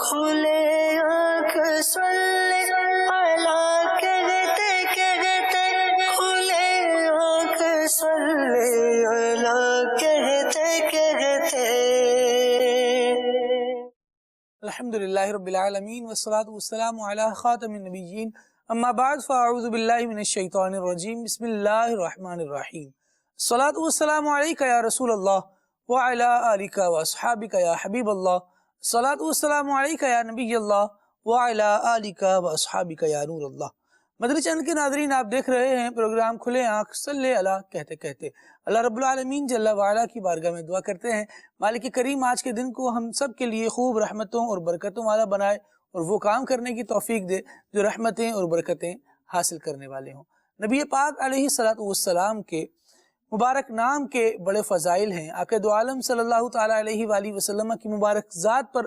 کھلے آنکھ سلے اللہ کہتے کہتے، کھلے آنکھ سلے اللہ کہتے کہتے۔ الحمدللہ رب العالمین والصلاة والسلام علی خاتم النبیین، اما بعد فاعوذ باللہ من الشیطان الرجیم، بسم اللہ الرحمن الرحیم۔ الصلاة والسلام علیکہ یا رسول اللہ وعلی آلکہ واصحابکہ یا حبیب اللہ، الصلاة والسلام علیکہ یا نبی اللہ وعلی آلکہ واصحابکہ یا نور اللہ۔ مدنی چینل کے ناظرین، آپ دیکھ رہے ہیں پروگرام کھلے آنکھ صلی اللہ کہتے کہتے۔ اللہ رب العالمین جل وعلا کی بارگاہ میں دعا کرتے ہیں مالک کریم آج کے دن کو ہم سب کے لیے خوب رحمتوں اور برکتوں والا بنائے، اور وہ کام کرنے کی توفیق دے جو رحمتیں اور برکتیں حاصل کرنے والے ہوں۔ نبی پاک علیہ السلام کے مبارک نام کے بڑے فضائل ہیں۔ آقا دو عالم صلی اللہ تعالیٰ علیہ وآلہ وسلم کی مبارک ذات پر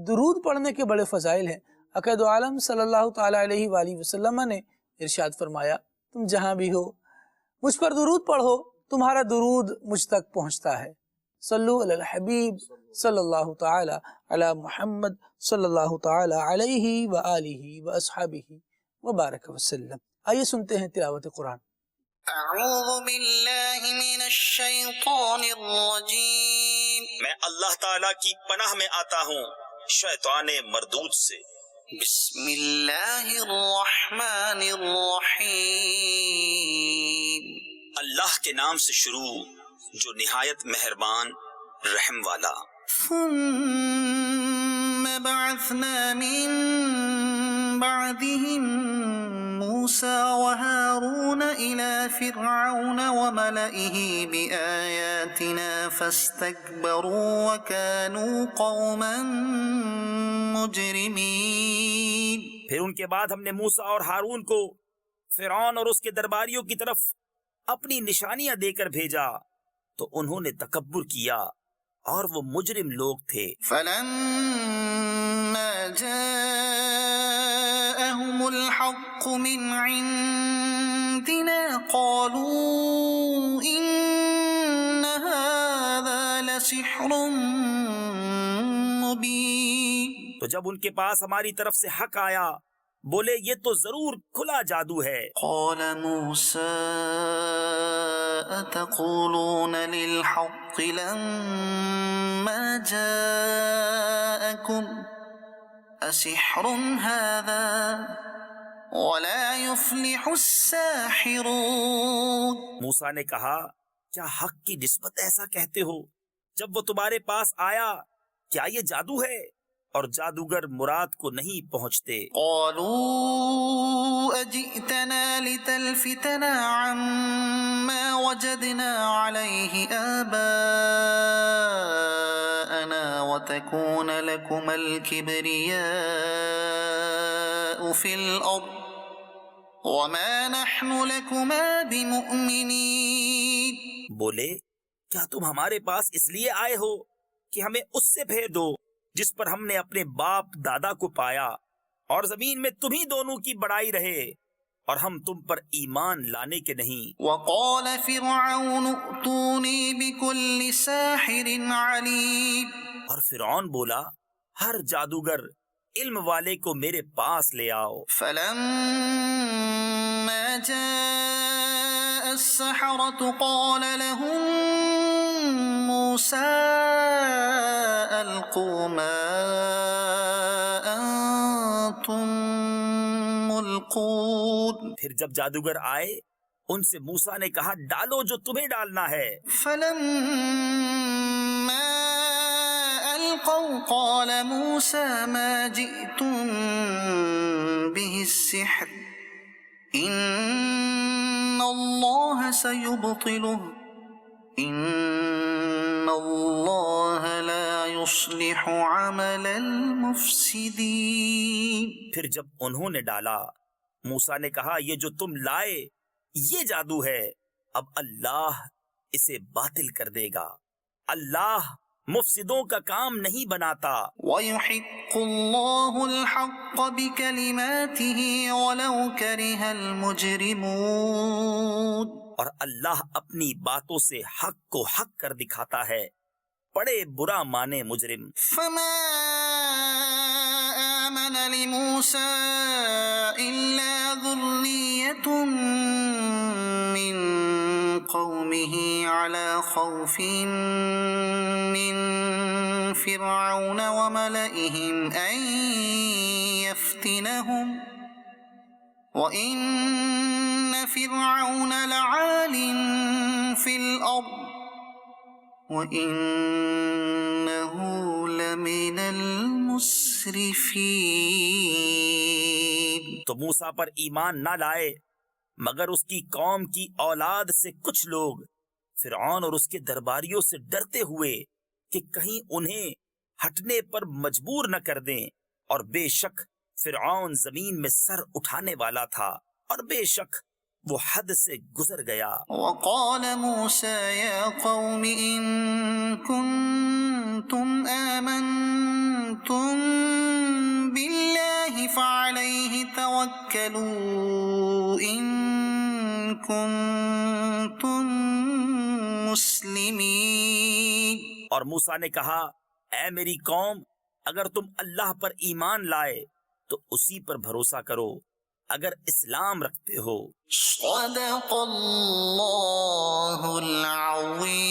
درود پڑھنے کے بڑے فضائل ہیں۔ آقا دو عالم صلی اللہ تعالیٰ علیہ وآلہ وسلم نے ارشاد فرمایا، تم جہاں بھی ہو مجھ پر درود پڑھو، تمہارا درود مجھ تک پہنچتا ہے۔ صلو علی الحبیب صلی اللہ تعالی علی محمد صلی اللہ تعالی علیہ وآلہ واصحابہ وبارک وسلم۔ آئیے سنتے ہیں تلاوت قرآن۔ اعوذ باللہ من الشیطان الرجیم، میں اللہ تعالیٰ کی پناہ میں آتا ہوں شیطان مردود سے۔ بسم اللہ الرحمن الرحیم، اللہ کے نام سے شروع جو نہایت مہربان رحم والا۔ ثم بعثنا من بعدهم موسى وهارون إلى فرعون وملئه بآياتنا فاستكبروا وكانوا قوما مجرمين۔ پھر ان کے بعد ہم نے موسیٰ اور ہارون کو فرعون اور اس کے درباریوں کی طرف اپنی نشانیاں دے کر بھیجا تو انہوں نے تکبر کیا اور وہ مجرم لوگ تھے۔ فلما جاءهم الحق من عندنا قالوا إن هذا لسحر مبين۔ تو جب ان کے پاس ہماری طرف سے حق آیا بولے یہ تو ضرور کھلا جادو ہے۔ قال موسى أتقولون للحق لما جاءكم أسحر هذا ولا يفلح الساحرون۔ موسیٰ نے کہا کیا حق کی نسبت ایسا کہتے ہو؟ جب وہ تمہارے پاس آیا کیا یہ جادو ہے؟ اور جادوگر مراد کو نہیں پہنچتے۔ قالوا اجئتنا لتلفتنا عما وجدنا عليه آباءنا وتكون لكما الكبرياء في الأرض وما نحن لكما بمؤمنين۔ بولے کیا تم ہمارے پاس اس لیے آئے ہو کہ ہمیں اس سے پھیر دو جس پر ہم نے اپنے باپ دادا کو پایا، اور زمین میں تمہیں دونوں کی بڑائی رہے اور ہم تم پر ایمان لانے کے نہیں۔ وقال فرعون ائتوني بكل ساحر عليم۔ اور فرعون بولا ہر جادوگر علم والے کو میرے پاس لے آؤ۔ فلما جاء السحرة قال لهم موسى ألقوا ما أنتم ملقون۔ پھر جب جادوگر آئے ان سے موسیٰ نے کہا ڈالو جو تمہیں ڈالنا ہے۔ فلما ألقوا قال موسى ما جئتم به السحر إن الله سيبطله إن الله لا يصلح عمل المفسدين۔ پھر جب انہوں نے ڈالا موسیٰ نے کہا یہ جو تم لائے یہ جادو ہے، اب اللہ اسے باطل کر دے گا، اللہ مفسدوں کا کام نہیں بناتا۔ وَيُحِقُّ اللَّهُ الْحَقَّ بِكَلِمَاتِهِ وَلَوْ كَرِهَ الْمُجْرِمُونَ۔ اور اللہ اپنی باتوں سے حق کو حق کر دکھاتا ہے، بڑے برا مانے مجرم۔ فَمَا لموسى إلا ذرية من قومه على خوف من فرعون وملئهم أن يفتنهم وَإِنَّ فِرْعَوْنَ لَعَالٍ فِي الْأَرْضِ وَإِنَّهُ لَمِنَ الْمُسْرِفِينَ۔ تو موسیٰ پر ایمان نہ لائے مگر اس کی قوم کی اولاد سے کچھ لوگ فرعون اور اس کے درباریوں سے ڈرتے ہوئے کہ کہیں انہیں ہٹنے پر مجبور نہ کر دیں، اور بے شک فرعون زمین میں سر اٹھانے والا تھا اور بے شک وہ حد سے گزر گیا۔ وقال موسى يا قوم إن كنتم آمنتم بالله فعليه توكلوا إن كنتم مسلمين۔ اور موسیٰ نے کہا اے میری قوم، اگر تم اللہ پر ایمان لائے تو اسی پر بھروسہ کرو اگر اسلام رکھتے ہو۔ صدق اللہ العظیم۔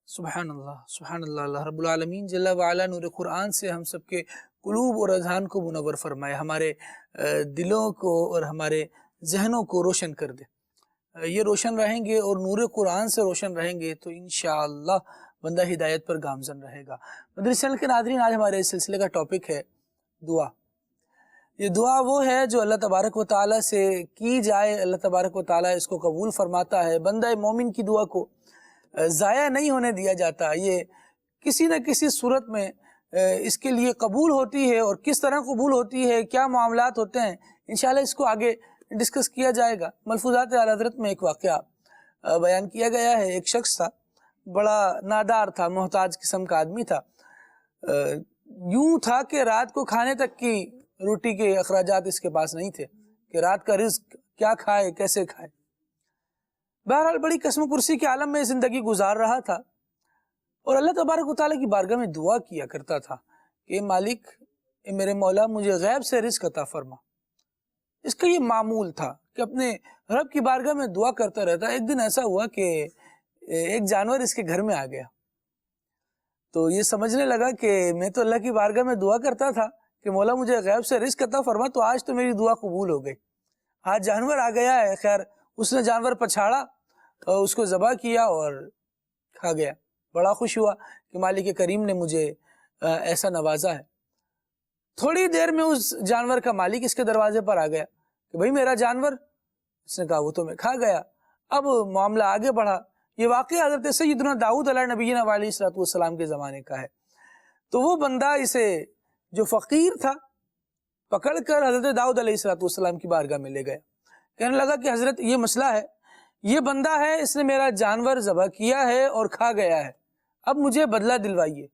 سبحان اللہ، سبحان اللہ۔ اللہ رب العالمین جل وعلا نور قرآن سے ہم سب کے قلوب اور اذہان کو منور فرمائے، ہمارے دلوں کو اور ہمارے ذہنوں کو روشن کر دے۔ یہ روشن رہیں گے اور نور قرآن سے روشن رہیں گے تو انشاءاللہ بندہ ہدایت پر گامزن رہے گا۔ مدنی چینل کے ناظرین، آج ہمارے اس سلسلے کا ٹاپک ہے دعا۔ یہ دعا وہ ہے جو اللہ تبارک و تعالیٰ سے کی جائے، اللہ تبارک و تعالیٰ اس کو قبول فرماتا ہے۔ بندہ مومن کی دعا کو ضائع نہیں ہونے دیا جاتا، یہ کسی نہ کسی صورت میں اس کے لیے قبول ہوتی ہے، اور کس طرح قبول ہوتی ہے، کیا معاملات ہوتے ہیں، انشاءاللہ اس کو آگے ڈسکس کیا جائے گا۔ ملفوظات اعلی حضرت میں ایک واقعہ بیان کیا گیا ہے۔ ایک شخص تھا، بڑا نادار تھا، محتاج قسم کا آدمی تھا، یوں تھا کہ رات کو کھانے تک کی روٹی کے اخراجات اس کے پاس نہیں تھے کہ رات کا رزق کیا کھائے، کیسے کھائے۔ بہرحال بڑی قسم کرسی کے عالم میں زندگی گزار رہا تھا، اور اللہ تبارک و تعالیٰ کی بارگاہ میں دعا کیا کرتا تھا کہ مالک، میرے مولا، مجھے غیب سے رزق عطا فرما۔ اس کا یہ معمول تھا کہ اپنے رب کی بارگاہ میں دعا کرتا رہتا۔ ایک دن ایسا ہوا کہ ایک جانور اس کے گھر میں آ گیا، تو یہ سمجھنے لگا کہ میں تو اللہ کی بارگاہ میں دعا کرتا تھا کہ مولا مجھے غیب سے رزق عطا فرما، تو آج تو میری دعا قبول ہو گئی، آج جانور آ گیا ہے۔ خیر اس نے جانور پچھاڑا اور اس کو ذبح کیا اور کھا گیا۔ بڑا خوش ہوا کہ مالک کریم نے مجھے ایسا نوازا ہے۔ تھوڑی دیر میں اس جانور کا مالک اس کے دروازے پر آ گیا کہ بھئی میرا جانور۔ اس نے کہا وہ تو میں کھا گیا۔ اب معاملہ آگے بڑھا۔ یہ واقعہ حضرت سیدنا داؤد علیہ نبینا علیہ السلام کے زمانے کا ہے۔ تو وہ بندہ اسے جو فقیر تھا پکڑ کر حضرت داؤد علیہ السلام کی بارگاہ میں لے گیا، کہنے لگا کہ حضرت یہ مسئلہ ہے، یہ بندہ ہے، اس نے میرا جانور ذبح کیا ہے اور کھا گیا ہے، اب مجھے بدلہ دلوائیے۔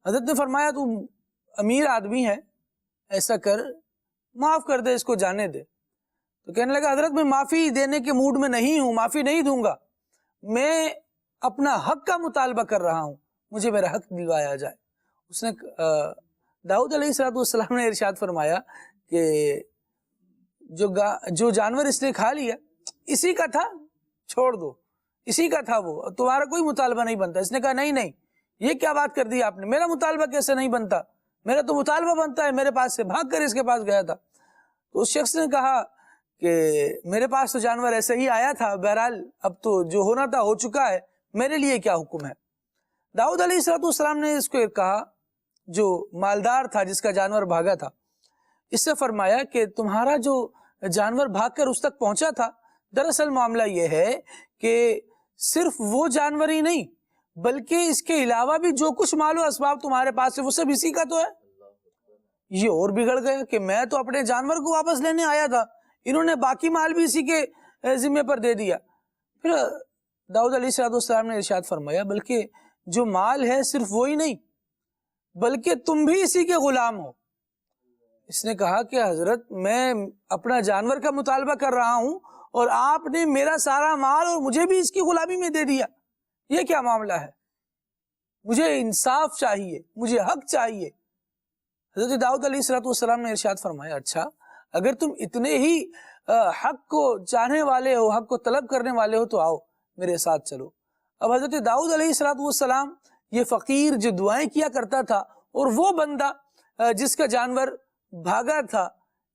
حضرت نے فرمایا تو امیر آدمی ہے، ایسا کر معاف کر دے، اس کو جانے دے۔ تو کہنے لگا حضرت میں معافی دینے کے موڈ میں نہیں ہوں، معافی نہیں دوں گا، میں اپنا حق کا مطالبہ کر رہا ہوں، مجھے میرا حق دلوایا جائے۔ اس نے داؤد علیہ السلام نے ارشاد فرمایا کہ جو جانور اس نے کھا لیا اسی کا تھا، چھوڑ دو، اسی کا تھا، وہ تمہارا کوئی مطالبہ نہیں بنتا۔ اس نے کہا نہیں نہیں، یہ کیا بات کر دی آپ نے، میرا مطالبہ کیسے نہیں بنتا، میرا تو مطالبہ بنتا ہے، میرے پاس سے بھاگ کر اس کے پاس گیا تھا۔ تو اس شخص نے کہا کہ میرے پاس تو جانور ایسے ہی آیا تھا، بہرحال اب تو جو ہونا تھا ہو چکا ہے، میرے لیے کیا حکم ہے۔ داؤد علیہ السلام نے اس کو کہا، جو مالدار تھا جس کا جانور بھاگا تھا، اس سے فرمایا کہ تمہارا جو جانور بھاگ کر اس تک پہنچا تھا، دراصل معاملہ یہ ہے کہ صرف وہ جانور ہی نہیں بلکہ اس کے علاوہ بھی جو کچھ مال و اسباب تمہارے پاس ہے وہ سب اسی کا تو ہے۔ یہ اور بگڑ گیا کہ میں تو اپنے جانور کو واپس لینے آیا تھا، انہوں نے باقی مال بھی اسی کے ذمہ پر دے دیا۔ پھر داؤد علیہ السلام نے ارشاد فرمایا بلکہ جو مال ہے صرف وہی نہیں بلکہ تم بھی اسی کے غلام ہو۔ اس نے کہا کہ حضرت میں اپنا جانور کا مطالبہ کر رہا ہوں اور آپ نے میرا سارا مال اور مجھے بھی اس کی غلامی میں دے دیا، یہ کیا معاملہ ہے؟ مجھے انصاف چاہیے، مجھے حق چاہیے۔ حضرت داؤد علیہ السلام نے ارشاد فرمایا اچھا اگر تم اتنے ہی حق کو چاہنے والے ہو، حق کو طلب کرنے والے ہو تو آؤ میرے ساتھ چلو۔ اب حضرت داؤد علیہ السلام یہ فقیر جو دعائیں کیا کرتا تھا اور وہ بندہ جس کا جانور بھاگا تھا،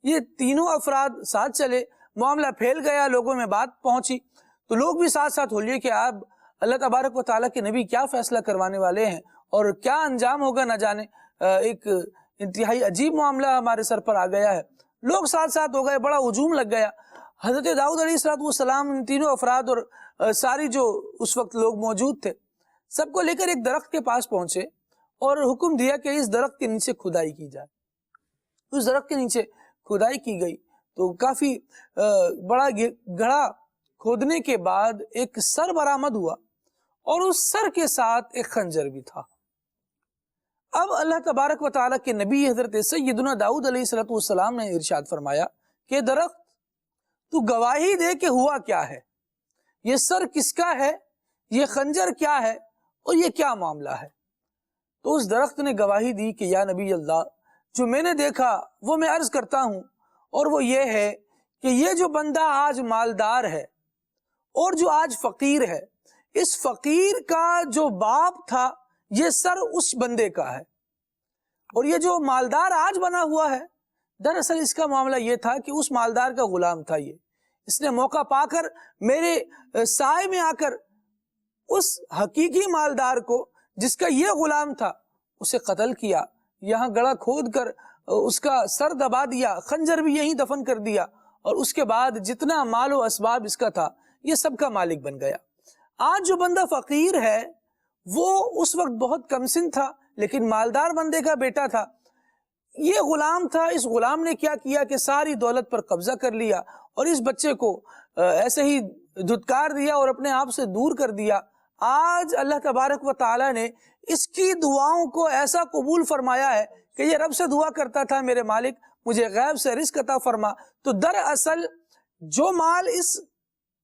یہ تینوں افراد ساتھ چلے، معاملہ پھیل گیا، لوگوں میں بات پہنچی تو لوگ بھی ساتھ ساتھ ہو لیے کہ آپ اللہ تبارک و تعالیٰ کے نبی کیا فیصلہ کروانے والے ہیں اور کیا انجام ہوگا نہ جانے، ایک انتہائی عجیب معاملہ ہمارے سر پر آ گیا ہے۔ لوگ ساتھ ساتھ ہو گئے، بڑا ہجوم لگ گیا۔ حضرت داؤد علیہ السلام ان تینوں افراد اور ساری جو اس وقت لوگ موجود تھے سب کو لے کر ایک درخت کے پاس پہنچے اور حکم دیا کہ اس درخت کے نیچے کھدائی کی جائے۔ اس درخت کے نیچے کھدائی کی گئی تو کافی بڑا گڑھا کھودنے کے بعد ایک سر برآمد ہوا اور اس سر کے ساتھ ایک خنجر بھی تھا۔ اب اللہ تبارک و تعالیٰ کے نبی حضرت سیدنا داؤد علیہ السلام نے ارشاد فرمایا کہ درخت تو گواہی دے کہ ہوا کیا ہے، یہ سر کس کا ہے، یہ خنجر کیا ہے اور یہ کیا معاملہ ہے۔ تو اس درخت نے گواہی دی کہ یا نبی اللہ جو میں نے دیکھا وہ میں عرض کرتا ہوں، اور وہ یہ ہے کہ یہ جو بندہ آج مالدار ہے اور جو آج فقیر ہے، اس فقیر کا جو باپ تھا یہ سر اس بندے کا ہے، اور یہ جو مالدار آج بنا ہوا ہے دراصل اس کا معاملہ یہ تھا کہ اس مالدار کا غلام تھا، یہ اس نے موقع پا کر میرے سائے میں آ کر اس حقیقی مالدار کو جس کا یہ غلام تھا اسے قتل کیا، یہاں گڑھا کھود کر اس کا سر دبا دیا، خنجر بھی یہیں دفن کر دیا، اور اس کے بعد جتنا مال و اسباب اس کا تھا یہ سب کا مالک بن گیا۔ آج جو بندہ فقیر ہے وہ اس وقت بہت کم سن تھا لیکن مالدار بندے کا بیٹا تھا، یہ غلام تھا، اس غلام نے کیا کیا کہ ساری دولت پر قبضہ کر لیا اور اس بچے کو ایسے ہی دھتکار دیا اور اپنے آپ سے دور کر دیا۔ آج اللہ تبارک و تعالیٰ نے اس کی دعاؤں کو ایسا قبول فرمایا ہے کہ یہ رب سے دعا کرتا تھا میرے مالک مجھے غیب سے رزق عطا فرما، تو دراصل جو مال اس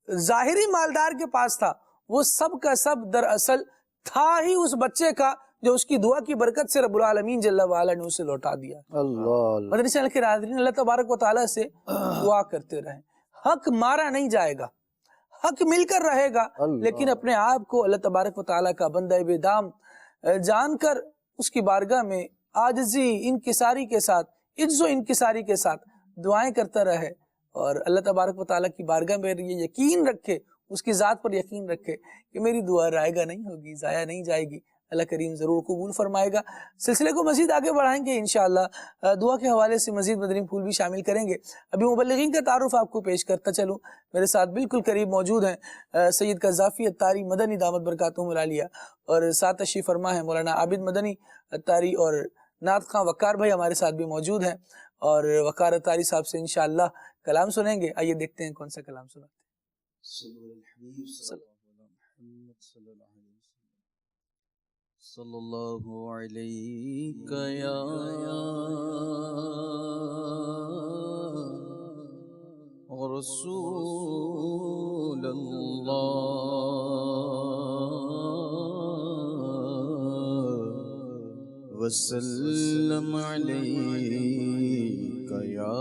ظاہری مالدار کے پاس تھا وہ سب کا سب دراصل تھا ہی اس بچے کا جو اس کی دعا کی برکت سے رب العالمین جل وعلا نے اسے لوٹا دیا۔ مدنی چینل کے ناظرین، اللہ تبارک و تعالیٰ سے دعا کرتے رہیں، حق مارا نہیں جائے گا، حق مل کر رہے گا، لیکن اپنے آپ کو اللہ تبارک و تعالیٰ کا بندہ بے دام جان کر اس کی بارگاہ میں عاجزی انکساری کے ساتھ، عجز و انکساری کے ساتھ دعائیں کرتا رہے، اور اللہ تبارک و تعالیٰ کی بارگاہ میں یہ یقین رکھے، اس کی ذات پر یقین رکھے کہ میری دعا رائگاں نہیں ہوگی، ضائع نہیں جائے گی، اللہ کریم ضرور قبول فرمائے گا۔ سلسلے کو مزید آگے بڑھائیں گے انشاءاللہ، دعا کے حوالے سے مزید مدنی پھول بھی شامل کریں گے۔ ابھی مبلغین کا تعارف آپ کو پیش کرتا چلوں، میرے ساتھ بالکل قریب موجود ہیں سید قذافی اتاری مدنی دامت برکاتہم العالیہ، اور ساتھ تشریف فرما ہے مولانا عابد مدنی اتاری، اور نعت خواں وقار بھائی ہمارے ساتھ بھی موجود ہیں، اور وقار اتاری صاحب سے انشاءاللہ کلام سنیں گے۔ آئیے دیکھتے ہیں کون سا کلام سناتے ہیں۔ صلی اللہ علیہ یا رسول اللہ وسلم علیک یا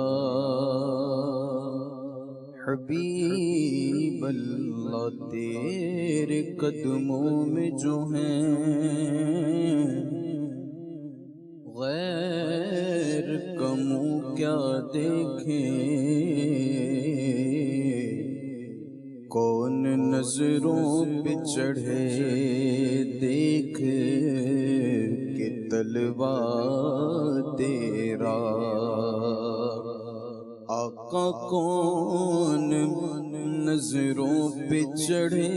حبیب اللہ، تیرے قدموں میں جو ہیں غیر کا منہ کیا دیکھیں، کون نظروں پہ چڑھے دیکھ کہ تلوا تیرا، آقا کون نظروں پہ چڑھے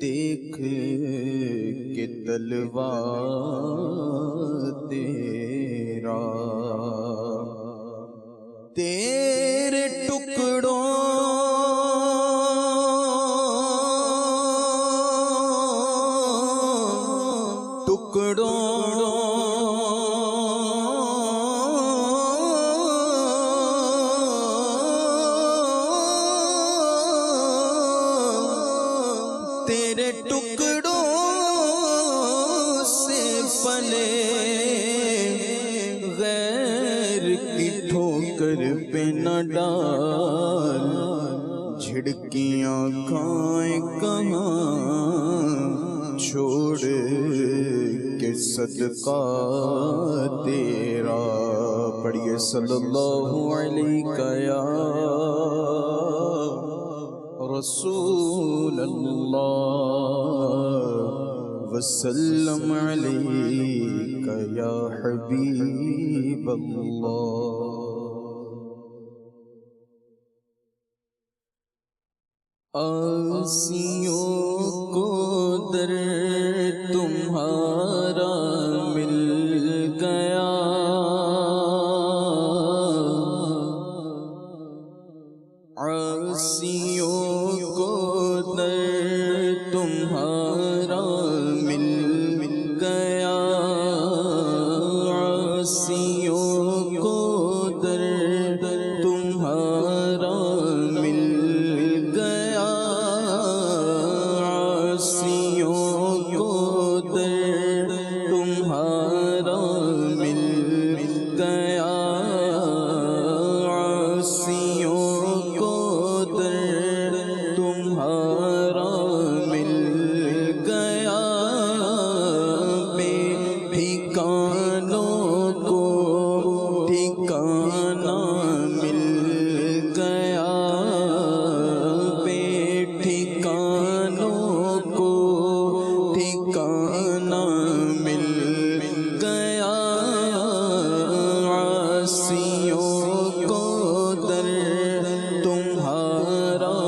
دیکھ کہ تلوا تیرا، تیرے ٹکڑوں ٹھوکر پہ نہ ڈال، جھڑکیاں کھائیں کہاں چھوڑ کے صدقہ تیرا۔ پڑھیے صلی اللہ علیہ یا رسول اللہ وسلم علیک یا حبیب اللہ۔ آسیوں کو در تمہارا مل گیا، آسیوں کو در تمہارا مل گیا، آسیوں کو در تمہارا مل گیا، آسیوں کو در تمہارا مل گیا، آسیوں کو در تمہارا مل گیا، بے ٹھکانوں کو ٹھکانہ مل گیا، بے ٹھکانوں کو ٹھکانہ مل گیا، آسیوں کو در تمہارا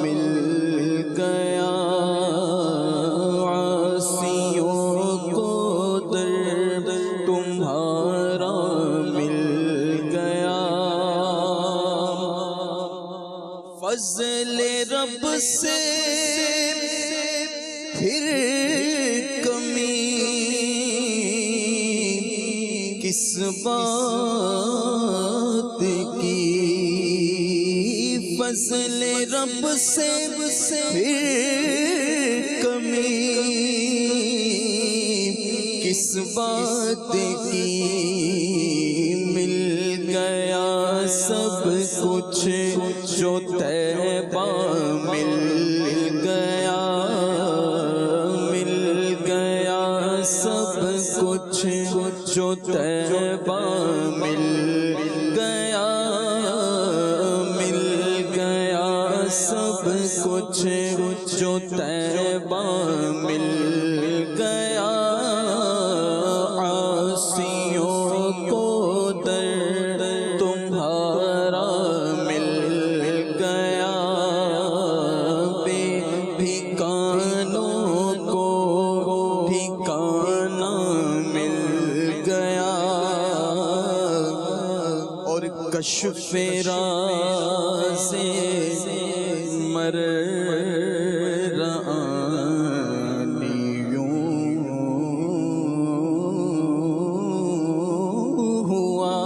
مل گیا، آسیوں کو در تمہارا مل گیا۔ فضل رب سے پھر کمی کس بات کی، فضل رب سے پھر کمی کس بات کی، مل گیا سب کچھ جو طیبہ مل گیا، مل گیا سب کچھ جو طیبہ مل گیا، مل گیا سب کچھ جو طیبہ مل گیا، آسیوں کو در تمہارا مل گیا، بے ٹھکانوں کو ٹھکانہ مل گیا، اور کشف راز مررانیوں ہوا،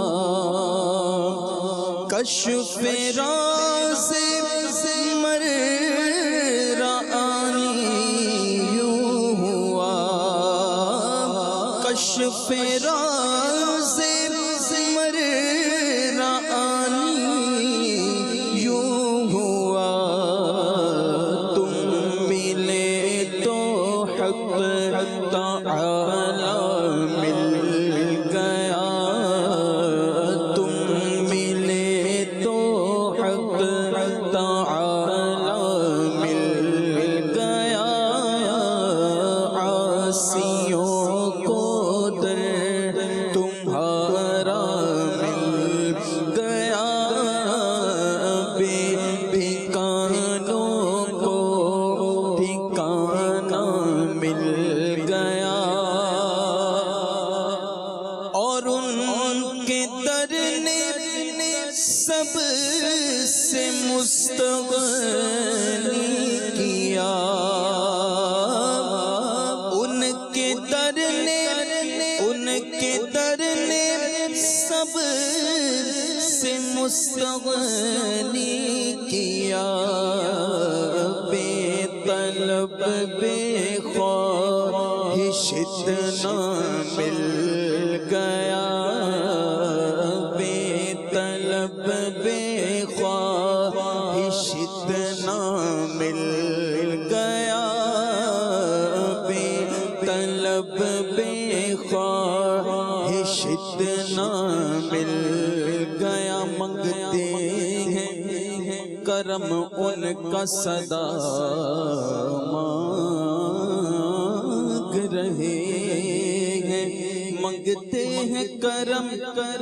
کشف راز مررانیوں ہوا، کشف راز مررانیوں ہوا، تم ملے تو حق تعالی مل گیا، تم ملے تو حق تعالی مل گیا، آسیوں کو در تمہارا مل گیا، بے ٹھکانوں کو ٹھکانہ مل گیا، اور ان کے در نے سب سے مستغنی کیا، ان کے در نے سب سے مستغنی کیا، بے طلب بے خواہش اتنا مل گیا، بے طلب بے خواہش اتنا مل گیا، منگتے ہیں کرم ان کا صدا مانگ رہے ہیں، منگتے ہیں کرم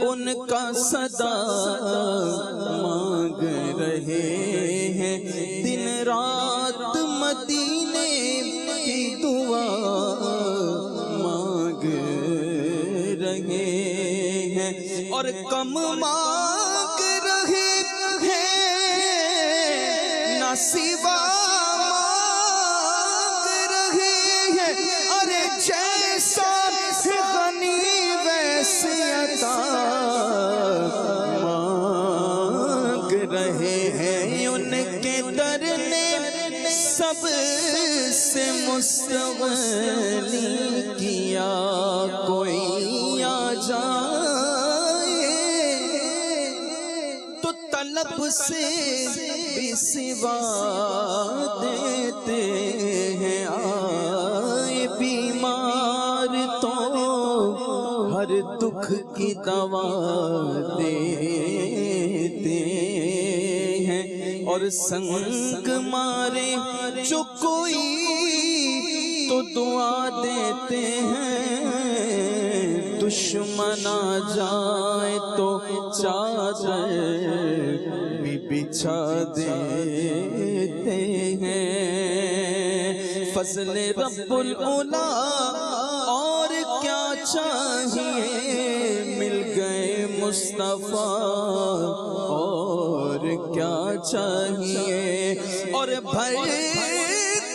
ان کا صدا مانگ رہے ہیں، دن رات مدینے کی دعا مانگ رہے ہیں، اور کم مانگ رہے ہیں نہ سوا مانگ رہے ہیں، ارے جیسا غنی ویسے عطا مانگ رہے ہیں، ان کے در نے سب سے مستغنی کیا، کوئی آ جائے تو طلب سے بھی سوا دیتے ہیں، آئے بیمار تو ہر دکھ کی دوا دیتے ہیں، اور سنگ مارے جو کوئی تو دعا دیتے ہیں، دشمن آ جائے تو چادر بھی بچھا دیتے ہیں، فضل رب العلا اور کیا چاہیے، مل گئے مصطفیٰ اور کیا چاہیے، اور بھر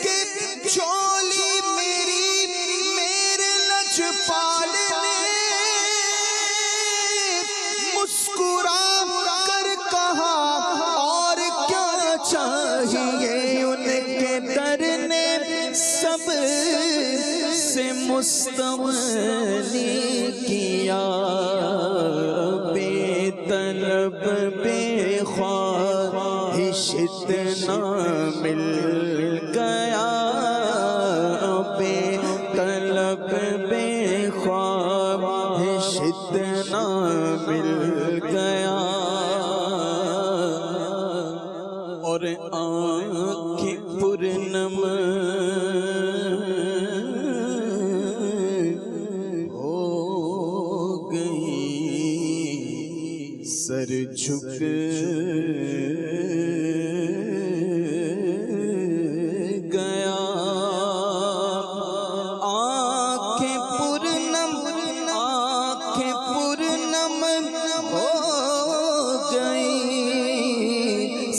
کے چولی میرے لجپال نے مسکرا کر کہا اور کیا چاہیے، ان کے در نے سب سے مستغنی کیا، بے طلب بے خواہش اتنا مل گیا، بے طلب بے خواہش اتنا مل گیا، اور آنکھیں پرنم ہو گئی، سر جھک گیا، آنکھیں پرنم ہو گئی،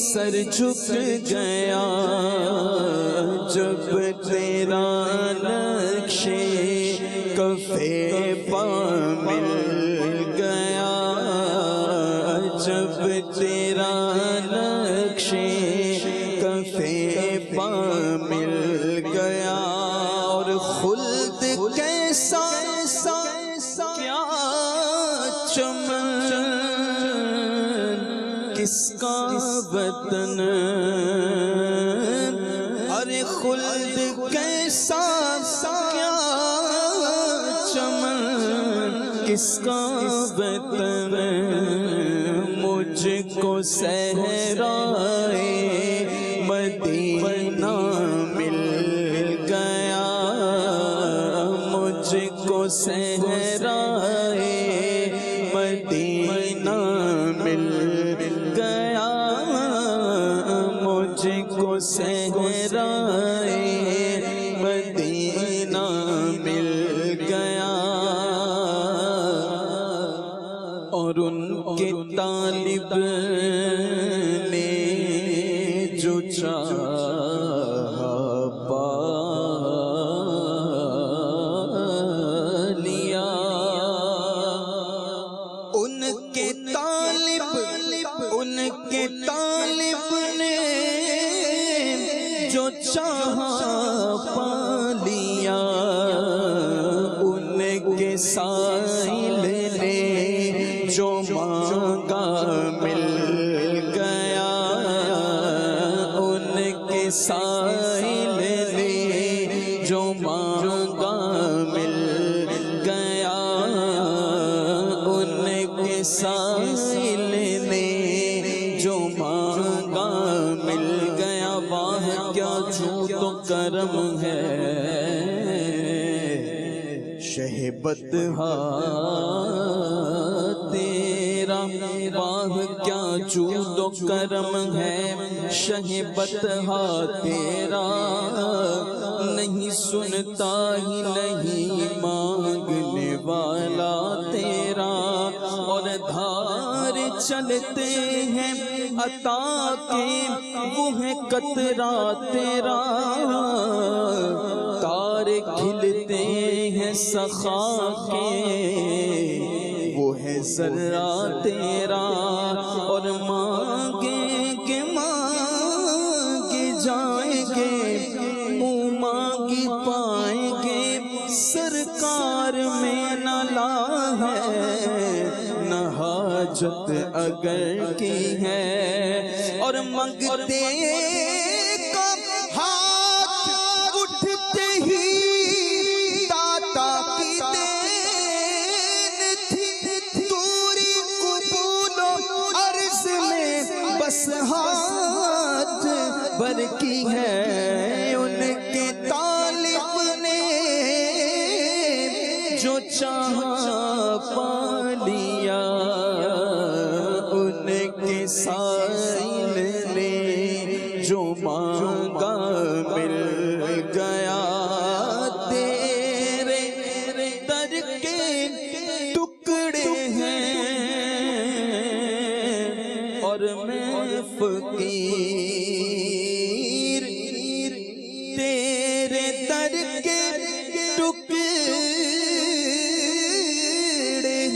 سر جھک گیا، جب تیرا نقش کفے پا مل گیا، جب تیرا نقش کفے پا مل گیا، اور خلد کیسا کیا چمن، کس کا وطن، ارے خلد کیسا کیا چمن، کس کا وطن، مجھ کو صحرائے مدینہ مل گیا، مجھ کو صحرائے مدینہ مل گیا، مجھ کو صحرائے مدینہ مل گیا، اور ان کے طالب نے جو چاہا پا لیا، ان کے طالب نے جو چاہا پا لیا، ان کے سائل نے جو مانگا مل گیا، ان کے سائل نے جو مانگا مل سائل نے جو مانگا مل گیا، واہ کیا جود و کرم ہے، شہبت تیرا، واہ کیا جود و کرم ہے، شہبت تیرا، نہیں سنتا ہی نہیں مانگنے والا تیرا، اور دھار چلتے ہیں عطا کے وہ ہے قطرہ تیرا، تارے کھلتے ہیں سخا کے وہ ہے ذرہ تیرا، اور مانگیں گے مانگے جائیں گے، منہ مانگی پائیں گے، سرکار میں نہ لا ہے، نہ حاجت اگر کی ہے، اور منگتے کا ہاتھ اٹھتے ہی داتا کی دین تھی، دوری قبول و عرض میں بس ہاتھ بھر کی ہے، ان کے طالب نے جو چاہا پا لیا، ان کے سائل نے جو مانگا مل گیا، تیرے در کے ٹکڑے ہیں اور میں فقیر، تیرے در کے ٹکڑے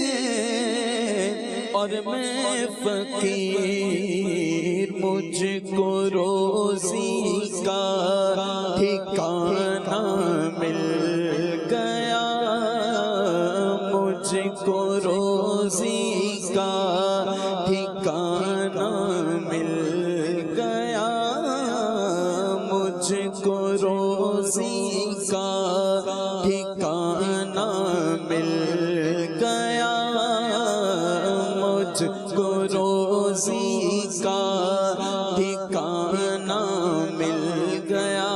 ہیں اور میں فقیر، مجھ کو روزی کا ٹھکانہ مل گیا، مجھ کو روزی کا ٹھکانہ مل گیا، مجھ کو روزی کا ٹھکانہ مل گیا، مجھ کو روزی کا ٹھکانہ مل گیا،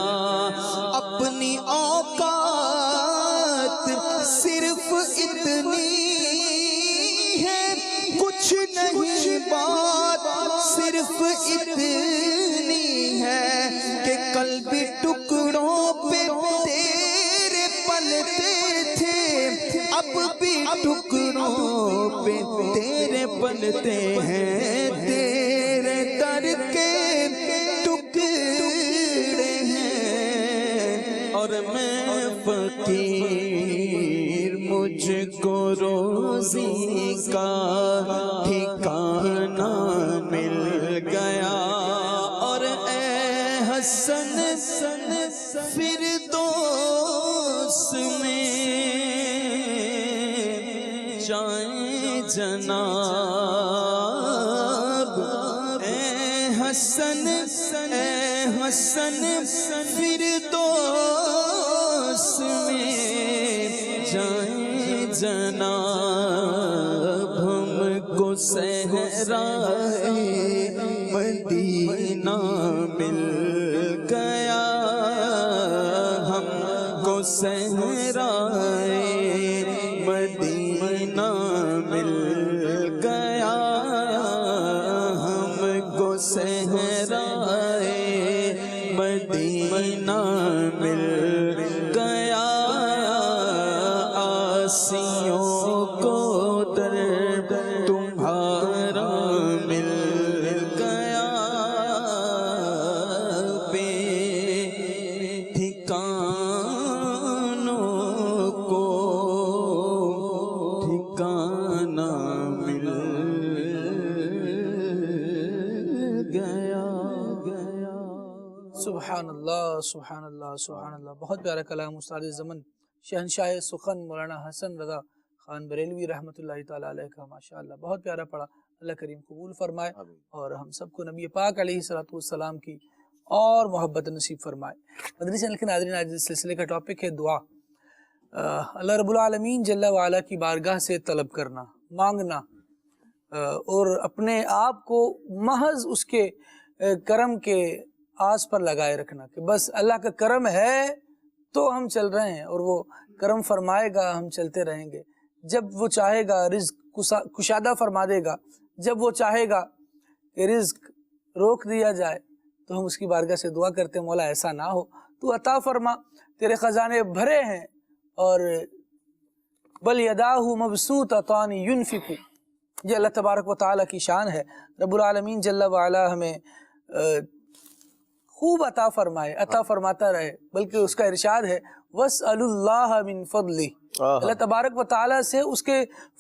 اپنی اوقات صرف اتنی ہے، کچھ نہیں بات صرف اتنی ہے کہ قلبی ٹکڑوں پہ تیرے پلتے تھے، اب بھی ٹکڑوں پہ تیرے پلتے ہیں، تیرے در کے ٹکڑے ہیں اور میں فقیر، مجھ کو روزی کا ٹھکانہ مل گیا، اور اے حسن فردوس میں جائیں جناب، اے حسن فردوس میں جائیں جناب، ہم کو صحرائے مدینہ مل گیا، ہم کو صحرائے مدینہ مل گیا، ہم کو صحرائے مدینہ مل گیا، آسیوں کو در تمہارا مل گیا، بے ٹھکانوں کو ٹھکانہ مل گیا۔ سبحان اللہ سبحان اللہ سبحان اللہ، بہت پیارا کلام استاد زمن شہنشاہ سخن مولانا حسن رضا خان بریلوی رحمۃ اللہ تعالیٰ علیہ کا، ماشاءاللہ بہت پیارا پڑھا، اللہ کریم قبول فرمائے اور ہم سب کو نبی پاک علیہ السلام کی اور محبت نصیب فرمائے۔ مدنی چینل کے ناظرین، آج اس سلسلے کا ٹاپک ہے دعا۔ اللہ رب العالمین جل وعلا کی بارگاہ سے طلب کرنا، مانگنا، اور اپنے آپ کو محض اس کے کرم کے آس پر لگائے رکھنا کہ بس اللہ کا کرم ہے تو ہم چل رہے ہیں، اور وہ کرم فرمائے گا ہم چلتے رہیں گے. جب وہ چاہے گا رزق کشادہ فرما دے گا، جب وہ چاہے گا کہ رزق روک دیا جائے تو ہم اس کی بارگاہ سے دعا کرتے ہیں مولا ایسا نہ ہو، تو عطا فرما، تیرے خزانے بھرے ہیں، اور بل یداہ مبسوطتان ینفق، یہ اللہ تبارک و تعالیٰ کی شان ہے. رب العالمین جل وعلا ہمیں خوب عطا فرمائے، عطا فرماتا رہے. بلکہ اس کا ارشاد ہے وَاسْأَلُوا اللَّهَ مِن فَضْلِهِ، اللہ تبارک و تعالیٰ سے اس کے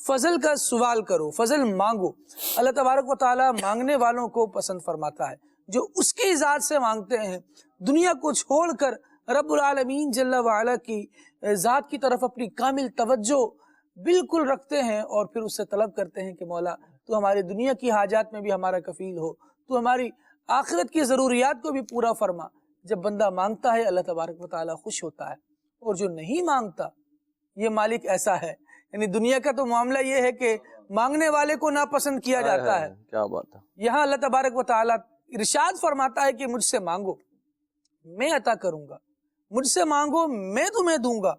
فضل کا سوال کرو، فضل مانگو. اللہ تبارک و تعالیٰ مانگنے والوں کو پسند فرماتا ہے، جو اس کی ذات سے مانگتے ہیں، دنیا کو چھوڑ کر رب العالمین جل وعلا کی ذات کی طرف اپنی کامل توجہ بالکل رکھتے ہیں، اور پھر اس سے طلب کرتے ہیں کہ مولا تو ہماری دنیا کی حاجات میں بھی ہمارا کفیل ہو، تو ہماری آخرت کی ضروریات کو بھی پورا فرما. جب بندہ مانگتا ہے اللہ تبارک و تعالیٰ خوش ہوتا ہے، اور جو نہیں مانگتا یہ مالک ایسا ہے. یعنی دنیا کا تو معاملہ یہ ہے کہ مانگنے والے کو ناپسند کیا جاتا ہے. کیا بات ہے. یہاں اللہ تبارک و تعالیٰ ارشاد فرماتا ہے کہ مجھ سے مانگو میں عطا کروں گا، مجھ سے مانگو میں تمہیں دوں گا،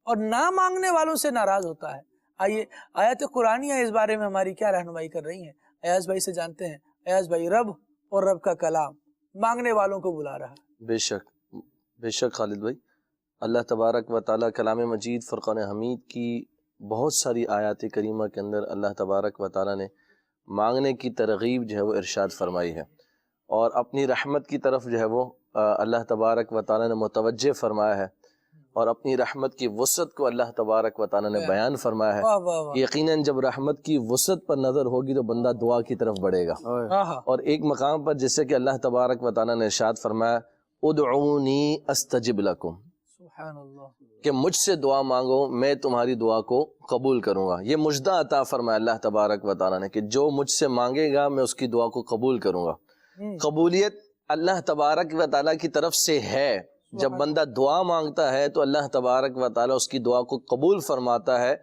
اور نہ مانگنے والوں سے ناراض ہوتا ہے. آئیے آیات قرآنیہ اس بارے میں ہماری کیا رہنمائی کر رہی ہیں، ایاز بھائی سے جانتے ہیں. ایاز بھائی، رب اور رب کا کلام مانگنے والوں کو بلا رہا ہے. بے شک خالد بھائی، اللہ تبارک و تعالیٰ کلام مجید فرقان حمید کی بہت ساری آیات کریمہ کے اندر اللہ تبارک و تعالیٰ نے مانگنے کی ترغیب جو ہے وہ ارشاد فرمائی ہے، اور اپنی رحمت کی طرف جو ہے وہ اللہ تبارک و تعالیٰ نے متوجہ فرمایا ہے، اور اپنی رحمت کی وسعت کو اللہ تبارک و تعالیٰ نے بیان فرمایا ہے. واہ واہ واہ. یقیناً جب رحمت کی وسعت پر نظر ہوگی تو بندہ دعا کی طرف بڑھے گا. آہا. اور ایک مقام پر جیسے کہ اللہ تبارک و تعالیٰ نے ارشاد فرمایا ادعونی استجب لکم، سبحان اللہ، کہ مجھ سے دعا مانگو میں تمہاری دعا کو قبول کروں گا. یہ مجدہ عطا فرمایا اللہ تبارک و تعالیٰ نے کہ جو مجھ سے مانگے گا میں اس کی دعا کو قبول کروں گا. قبولیت اللہ تبارک و تعالیٰ کی طرف سے ہے. جب بندہ دعا مانگتا ہے تو اللہ تبارک و تعالیٰ اس کی دعا کو قبول فرماتا ہے،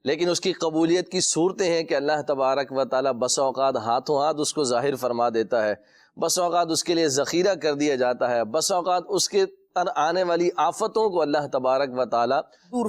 لیکن اس کی قبولیت کی صورتیں ہیں کہ اللہ تبارک و تعالیٰ بس اوقات ہاتھوں ہاتھ اس کو ظاہر فرما دیتا ہے، بس اوقات اس کے لیے ذخیرہ کر دیا جاتا ہے، بس اوقات اس کے آنے والی آفتوں کو اللہ تبارک و تعالیٰ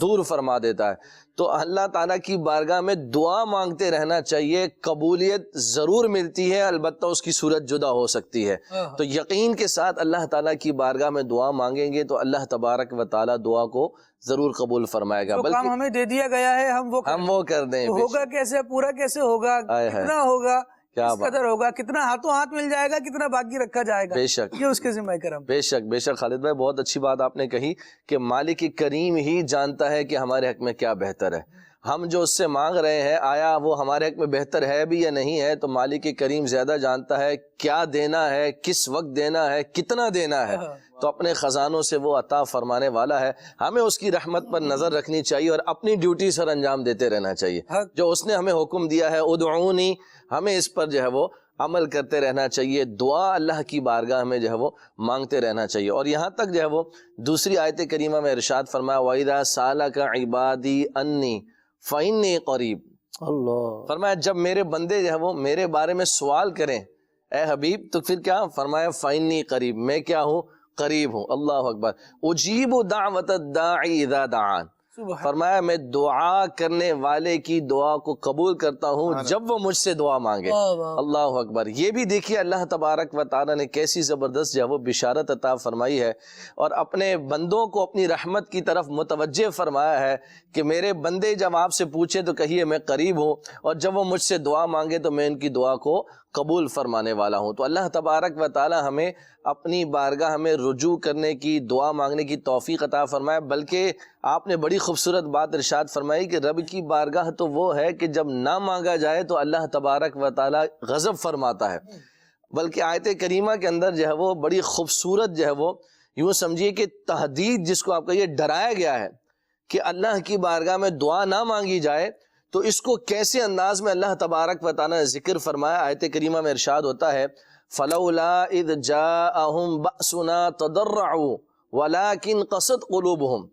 دور فرما دیتا ہے. تو اللہ تعالیٰ کی بارگاہ میں دعا مانگتے رہنا چاہیے. قبولیت ضرور ملتی ہے، البتہ اس کی صورت جدا ہو سکتی ہے. تو یقین کے ساتھ اللہ تعالیٰ کی بارگاہ میں دعا مانگیں گے تو اللہ تبارک و تعالیٰ دعا کو ضرور قبول فرمائے گا. جو کام ہمیں دے دیا گیا ہے ہم وہ کر دیں. ہوگا کیسے، پورا کیسے ہوگا، کتنا ہوگا، کس قدر ہوگا، کتنا ہاتھوں ہاتھ مل جائے گا، کتنا باقی رکھا جائے گا، بے شک یہ اس کے ذمہ کرم. بے شک خالد بھائی، بہت اچھی بات آپ نے کہی کہ مالک کریم ہی جانتا ہے کہ ہمارے حق میں کیا بہتر ہے. ہم جو اس سے مانگ رہے ہیں آیا وہ ہمارے حق میں بہتر ہے بھی یا نہیں ہے، تو مالک کریم زیادہ جانتا ہے کیا دینا ہے، کس وقت دینا ہے، کتنا دینا ہے. تو اپنے خزانوں سے وہ عطا فرمانے والا ہے. ہمیں اس کی رحمت پر نظر رکھنی چاہیے اور اپنی ڈیوٹی سر انجام دیتے رہنا چاہیے. جو اس نے ہمیں حکم دیا ہے ادعونی، ہمیں اس پر جو ہے وہ عمل کرتے رہنا چاہیے. دعا اللہ کی بارگاہ میں جو ہے وہ مانگتے رہنا چاہیے. اور یہاں تک جو ہے وہ دوسری آیت کریمہ میں ارشاد فرمایا وَإِذَا سَأَلَكَ عِبَادِي أَنِّي فَإِنِّي قَرِيبٌ. اللہ فرمایا جب میرے بندے جو ہے وہ میرے بارے میں سوال کریں اے حبیب، تو پھر کیا فرمایا فَإِنِّي قَرِيب، میں کیا ہوں، قریب ہوں. اللہ اکبر. اجیب دعوت الداعی اذا دعان، فرمایا میں دعا کرنے والے کی دعا کو قبول کرتا ہوں جب وہ مجھ سے دعا مانگے. اللہ اکبر. یہ بھی دیکھیے اللہ تبارک و تعالیٰ نے کیسی زبردست جو ہے وہ بشارت عطا فرمائی ہے، اور اپنے بندوں کو اپنی رحمت کی طرف متوجہ فرمایا ہے کہ میرے بندے جب آپ سے پوچھے تو کہیے میں قریب ہوں، اور جب وہ مجھ سے دعا مانگے تو میں ان کی دعا کو قبول فرمانے والا ہوں. تو اللہ تبارک و تعالیٰ ہمیں اپنی بارگاہ ہمیں رجوع کرنے کی، دعا مانگنے کی توفیق عطا فرمائے. بلکہ آپ نے بڑی خوبصورت بات ارشاد فرمائی کہ رب کی بارگاہ تو وہ ہے کہ جب نہ مانگا جائے تو اللہ تبارک و تعالیٰ غضب فرماتا ہے. بلکہ آیت کریمہ کے اندر جو ہے وہ بڑی خوبصورت جو ہے وہ یوں سمجھیے کہ تحدید، جس کو آپ کہیے ڈرایا گیا ہے کہ اللہ کی بارگاہ میں دعا نہ مانگی جائے، تو اس کو کیسے انداز میں اللہ تبارک و تعالیٰ نے ذکر فرمایا. آیت کریمہ میں ارشاد ہوتا ہے فَلَوْلَا إِذْ جَاءَهُمْ بَأْسُنَا تَضَرَّعُوا وَلَكِنْ قَسَتْ قُلُوبُهُمْ.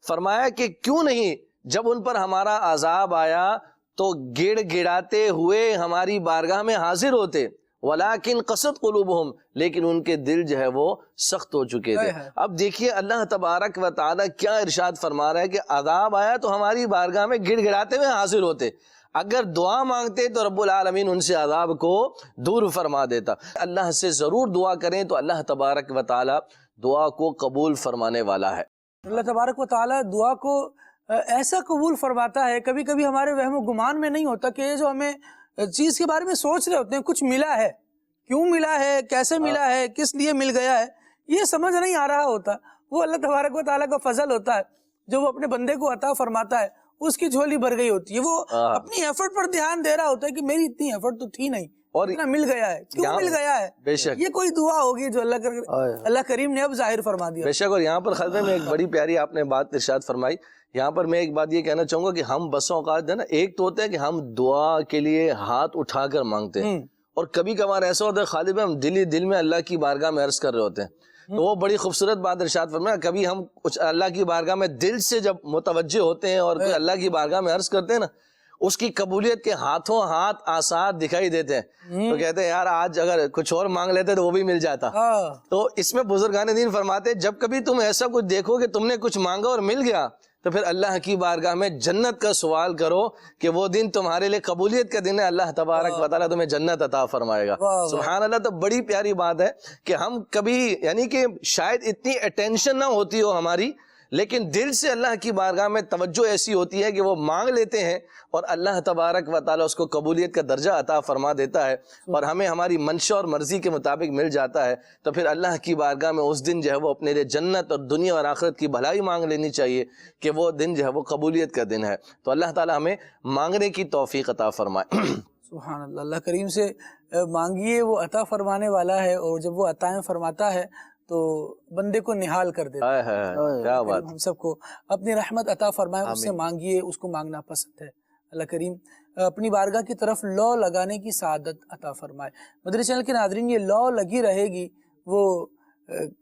فرمایا کہ کیوں نہیں جب ان پر ہمارا عذاب آیا تو گڑ گڑاتے ہوئے ہماری بارگاہ میں حاضر ہوتے، ولیکن قست قلوبہم، لیکن ان کے دل جو ہے وہ سخت ہو چکے تھے۔ اب دیکھیے اللہ تبارک و تعالیٰ کیا ارشاد فرما رہا ہے کہ عذاب آیا تو ہماری بارگاہ میں گڑ گڑاتے ہوئے حاضر ہوتے، اگر دعا مانگتے تو رب العالمین ان سے عذاب کو دور فرما دیتا۔ اللہ سے ضرور دعا کریں تو اللہ تبارک و تعالیٰ دعا کو قبول فرمانے والا ہے۔ اللہ تبارک و تعالیٰ دعا کو ایسا قبول فرماتا ہے، کبھی کبھی ہمارے وہم و گمان میں نہیں ہوتا کہ یہ جو ہمیں چیز کے بارے میں سوچ رہے ہوتے ہیں کچھ ملا ہے، کیوں ملا ہے، کیسے ملا ہے، کس لیے مل گیا ہے، یہ سمجھ نہیں آ رہا ہوتا۔ وہ اللہ تبارک و تعالیٰ کا فضل ہوتا ہے جو وہ اپنے بندے کو عطا فرماتا ہے، اس کی جھولی بھر گئی ہوتی ہے، وہ اپنی ایفرٹ پر دھیان دے رہا ہوتا ہے کہ میری اتنی ایفرٹ تو تھی نہیں اور اتنا مل گیا ہے، کیوں مل گیا ہے، بے شک یہ کوئی دعا ہوگی جو اللہ کریم نے اب ظاہر فرما دیا۔ بے شک۔ اور یہاں پر خلوے میں ایک بڑی پیاری آپ نے بات ارشاد فرمائی، یہاں پر میں ایک بات یہ کہنا چاہوں گا کہ ہم بسوں اوقات ہے نا، ایک تو ہوتا ہے کہ ہم دعا کے لیے ہاتھ اٹھا کر مانگتے ہیں، اور کبھی کبھار ایسا ہوتا ہے خالد ہم دل ہی دل میں اللہ کی بارگاہ میں عرض کر رہے ہوتے ہیں، تو وہ بڑی خوبصورت بات ارشاد فرمایا، کبھی ہم کچھ اللہ کی بارگاہ میں دل سے جب متوجہ ہوتے ہیں اور اللہ کی بارگاہ میں عرض کرتے ہیں نا، اس کی قبولیت کے ہاتھوں ہاتھ آثار دکھائی دیتے ہیں، تو کہتے ہیں یار آج اگر کچھ اور مانگ لیتے تو وہ بھی مل جاتا۔ تو اس میں بزرگان دین فرماتے ہیں جب کبھی تم ایسا کچھ دیکھو کہ تم نے کچھ مانگا اور مل گیا تو پھر اللہ کی بارگاہ میں جنت کا سوال کرو کہ وہ دن تمہارے لیے قبولیت کا دن ہے، اللہ تبارک و تعالیٰ تمہیں جنت عطا فرمائے گا۔ سبحان اللہ۔ تو بڑی پیاری بات ہے کہ ہم کبھی یعنی کہ شاید اتنی اٹینشن نہ ہوتی ہو ہماری، لیکن دل سے اللہ کی بارگاہ میں توجہ ایسی ہوتی ہے کہ وہ مانگ لیتے ہیں اور اللہ تبارک و تعالیٰ اس کو قبولیت کا درجہ عطا فرما دیتا ہے اور ہمیں ہماری منشا اور مرضی کے مطابق مل جاتا ہے، تو پھر اللہ کی بارگاہ میں اس دن جو ہے وہ اپنے لیے جنت اور دنیا اور آخرت کی بھلائی مانگ لینی چاہیے کہ وہ دن جو ہے وہ قبولیت کا دن ہے۔ تو اللہ تعالیٰ ہمیں مانگنے کی توفیق عطا فرمائے۔ سبحان اللہ۔ اللہ کریم سے مانگیے، وہ عطا فرمانے والا ہے، اور جب وہ عطائیں فرماتا ہے تو بندے کو نہال کر دیتا ہے۔ کیا بات۔ ہم سب کو اپنی رحمت عطا فرمائے، اس سے مانگیے، اس کو مانگنا پسند ہے۔ اللہ کریم اپنی بارگاہ کی طرف لو لگانے کی سعادت عطا فرمائے۔ مدری چینل کے ناظرین، یہ لو لگی رہے گی، وہ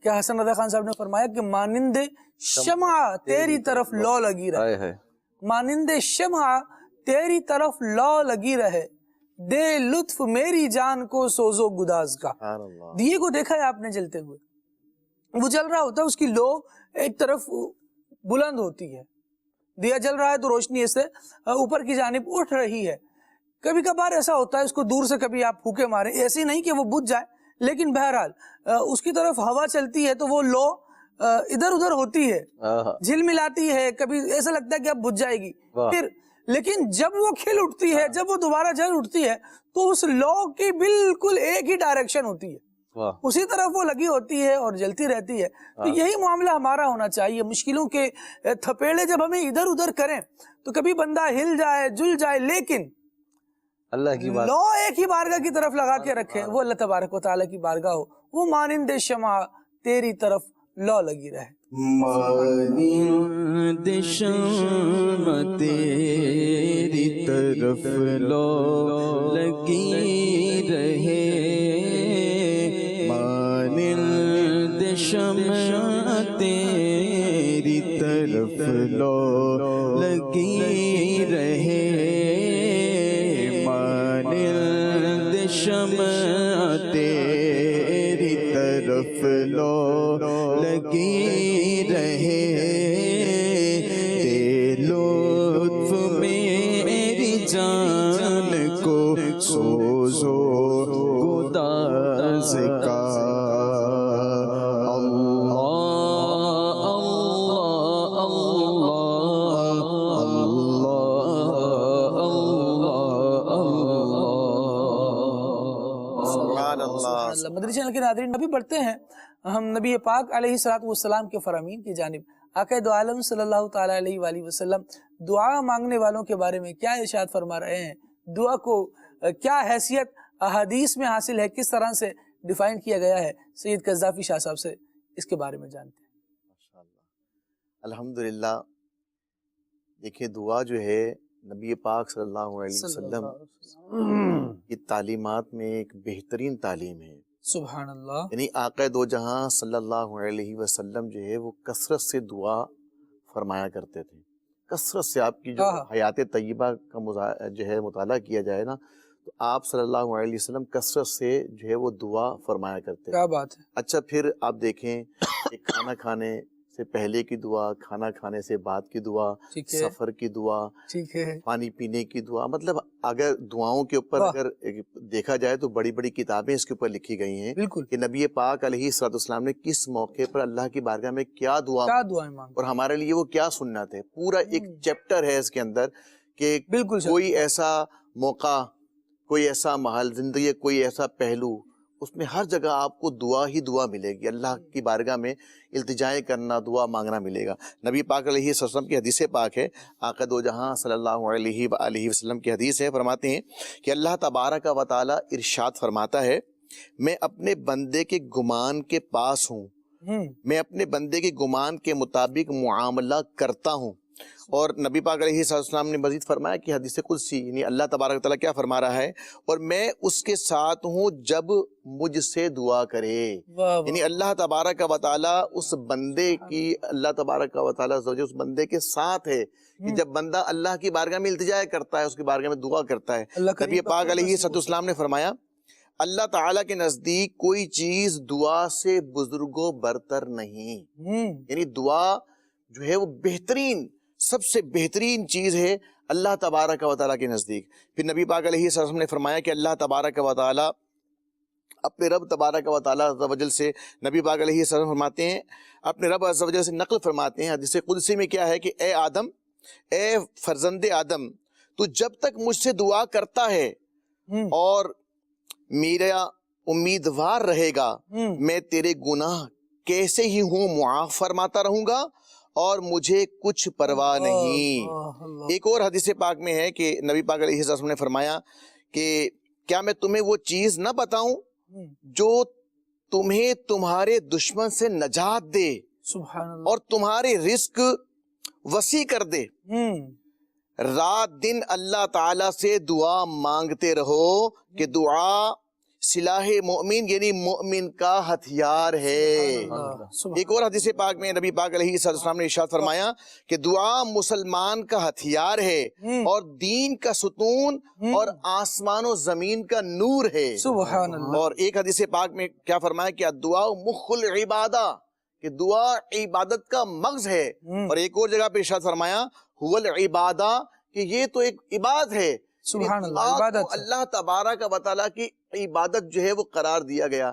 کیا حسن رضا خان صاحب نے فرمایا کہ مانند شمع تیری طرف لو لگی رہے، مانند شمع تیری طرف لو لگی رہے، دے لطف میری جان کو سوزو گداز کا۔ دیے کو دیکھا ہے آپ نے جلتے ہوئے، وہ جل رہا ہوتا ہے، اس کی لو ایک طرف بلند ہوتی ہے، دیا جل رہا ہے تو روشنی اس سے اوپر کی جانب اٹھ رہی ہے۔ کبھی کبھار ایسا ہوتا ہے اس کو دور سے کبھی آپ پھونکے ماریں، ایسی نہیں کہ وہ بجھ جائے، لیکن بہرحال اس کی طرف ہوا چلتی ہے تو وہ لو ادھر ادھر ہوتی ہے، جھل ملاتی ہے، کبھی ایسا لگتا ہے کہ اب بجھ جائے گی، پھر لیکن جب وہ کھل اٹھتی ہے، جب وہ دوبارہ جل اٹھتی ہے تو اس لو کی بالکل ایک ہی ڈائریکشن ہوتی ہے، اسی طرف وہ لگی ہوتی ہے اور جلتی رہتی ہے۔ تو یہی معاملہ ہمارا ہونا چاہیے، مشکلوں کے تھپیڑے جب ہمیں ادھر ادھر کریں تو کبھی بندہ ہل جائے، جل جائے، لیکن اللہ کی لو ایک ہی بارگاہ کی طرف لگا کے رکھے، وہ اللہ تبارک و تعالیٰ کی بارگاہ ہو، وہ مانند شمع تیری طرف لو لگی رہے۔ مانند شمع تیری طرف لو لگی رہے، مانند شمع تیری طرف لو لگی رہے، مانند شمع تیری طرف لو لگی رہے، دے لطف میری جان کو سوزو گداز کا۔ مدری چینل کے ناظرین، ابھی بڑھتے ہیں ہم نبی پاک علیہ الصلوۃ والسلام کے فرامین کی جانب۔ آقا دو عالم صلی اللہ تعالیٰ علیہ وآلہ وسلم دعا مانگنے والوں کے بارے میں کیا ارشاد فرما رہے ہیں، دعا کو کیا حیثیت احادیث میں حاصل ہے، کس طرح سے ڈیفائن کیا گیا ہے، سید قذافی شاہ صاحب سے اس کے بارے میں جانتے ہیں۔ الحمدللہ، دیکھیں دعا جو ہے نبی پاک صلی اللہ علیہ وسلم کی تعلیمات میں ایک بہترین تعلیم ہے۔ سبحان اللہ۔ یعنی آقا دو جہاں صلی اللہ علیہ وسلم جو ہے وہ کثرت سے دعا فرمایا کرتے تھے، کثرت سے آپ کی جو حیات طیبہ کا جو ہے مطالعہ کیا جائے نا، تو آپ صلی اللہ علیہ وسلم کثرت سے جو ہے وہ دعا فرمایا کرتے ہیں۔ کیا بات ہے۔ اچھا پھر آپ دیکھیں کہ کھانا کھانے سے پہلے کی دعا، کھانا کھانے سے بعد کی دعا، سفر کی دعا، ٹھیک ہے، پانی پینے کی دعا، مطلب اگر دعاؤں کے اوپر اگر دیکھا جائے تو بڑی بڑی کتابیں اس کے اوپر لکھی گئی ہیں بالکل، کہ نبی پاک علیہ الصلوۃ والسلام نے کس موقع پر اللہ کی بارگاہ میں کیا دعائیں مانگی اور ہمارے لیے وہ کیا سنت ہے۔ پورا ایک چیپٹر ہے اس کے اندر کہ بالکل کوئی ایسا موقع، کوئی ایسا محل زندگی، کوئی ایسا پہلو، اس میں ہر جگہ آپ کو دعا ہی دعا ملے گی، اللہ کی بارگاہ میں التجائیں کرنا، دعا مانگنا ملے گا۔ نبی پاک علیہ السلام کی حدیث پاک ہے، آقا دو جہاں صلی اللہ علیہ وآلہ وسلم کی حدیث ہے، فرماتے ہیں کہ اللہ تبارک و تعالی ارشاد فرماتا ہے، میں اپنے بندے کے گمان کے پاس ہوں، میں اپنے بندے کے گمان کے مطابق معاملہ کرتا ہوں۔ اور نبی پاک علیہ السلام نے مزید فرمایا کہ حدیث قدسی یعنی اللہ تبارک و تعالیٰ کیا فرما رہا ہے، اور میں اس کے ساتھ ہوں جب مجھ سے دعا کرے۔ یعنی اللہ تبارک و تعالیٰ اس بندے کی، اللہ تبارک و تعالیٰ اس بندے کے ساتھ ہے کہ جب بندہ اللہ کی بارگاہ میں التجا کرتا ہے، اس کی بارگاہ میں دعا کرتا ہے۔ نبی پاک علیہ السلام نے فرمایا اللہ تعالیٰ کے نزدیک کوئی چیز دعا سے بزرگوں برتر نہیں، یعنی دعا جو ہے وہ بہترین، سب سے بہترین چیز ہے اللہ تبارک و تعالیٰ کے نزدیک۔ پھر نبی پاک علیہ السلام نے فرمایا کہ اللہ تبارک و تعالیٰ اپنے رب تبارک و تعالیٰ عز و جل سے، نبی پاک علیہ السلام فرماتے ہیں، اپنے رب عز و جل سے نقل فرماتے ہیں حدیث قدسی میں کیا ہے کہ اے آدم، اے فرزند آدم، تو جب تک مجھ سے دعا کرتا ہے اور میرا امیدوار رہے گا، میں تیرے گناہ کیسے ہی ہوں معاف فرماتا رہوں گا اور مجھے کچھ پرواہ نہیں۔ ایک اور حدیث پاک میں ہے کہ نبی پاک علیہ السلام نے فرمایا کہ کیا میں تمہیں وہ چیز نہ بتاؤں جو تمہیں تمہارے دشمن سے نجات دے اور تمہارے رزق وسیع کر دے۔ رات دن اللہ تعالیٰ سے دعا مانگتے رہو کہ دعا سلاح مومن یعنی مومن کا ہتھیار ہے۔ ایک اور حدیث پاک میں نبی پاک علیہ السلام نے ارشاد فرمایا کہ دعا مسلمان کا ہتھیار ہے اور دین کا ستون اور آسمان و زمین کا نور ہے۔ سبحان اللہ۔ اور ایک حدیث پاک میں کیا فرمایا کہ دعا مخ العبادہ، کہ دعا عبادت کا مغز ہے۔ اور ایک اور جگہ پہ ارشاد فرمایا هو العبادہ، کہ یہ تو ایک عبادت ہے۔ سبحان اللہ، عبادت اللہ تبارک و تعالیٰ کی عبادت جو ہے وہ قرار دیا گیا،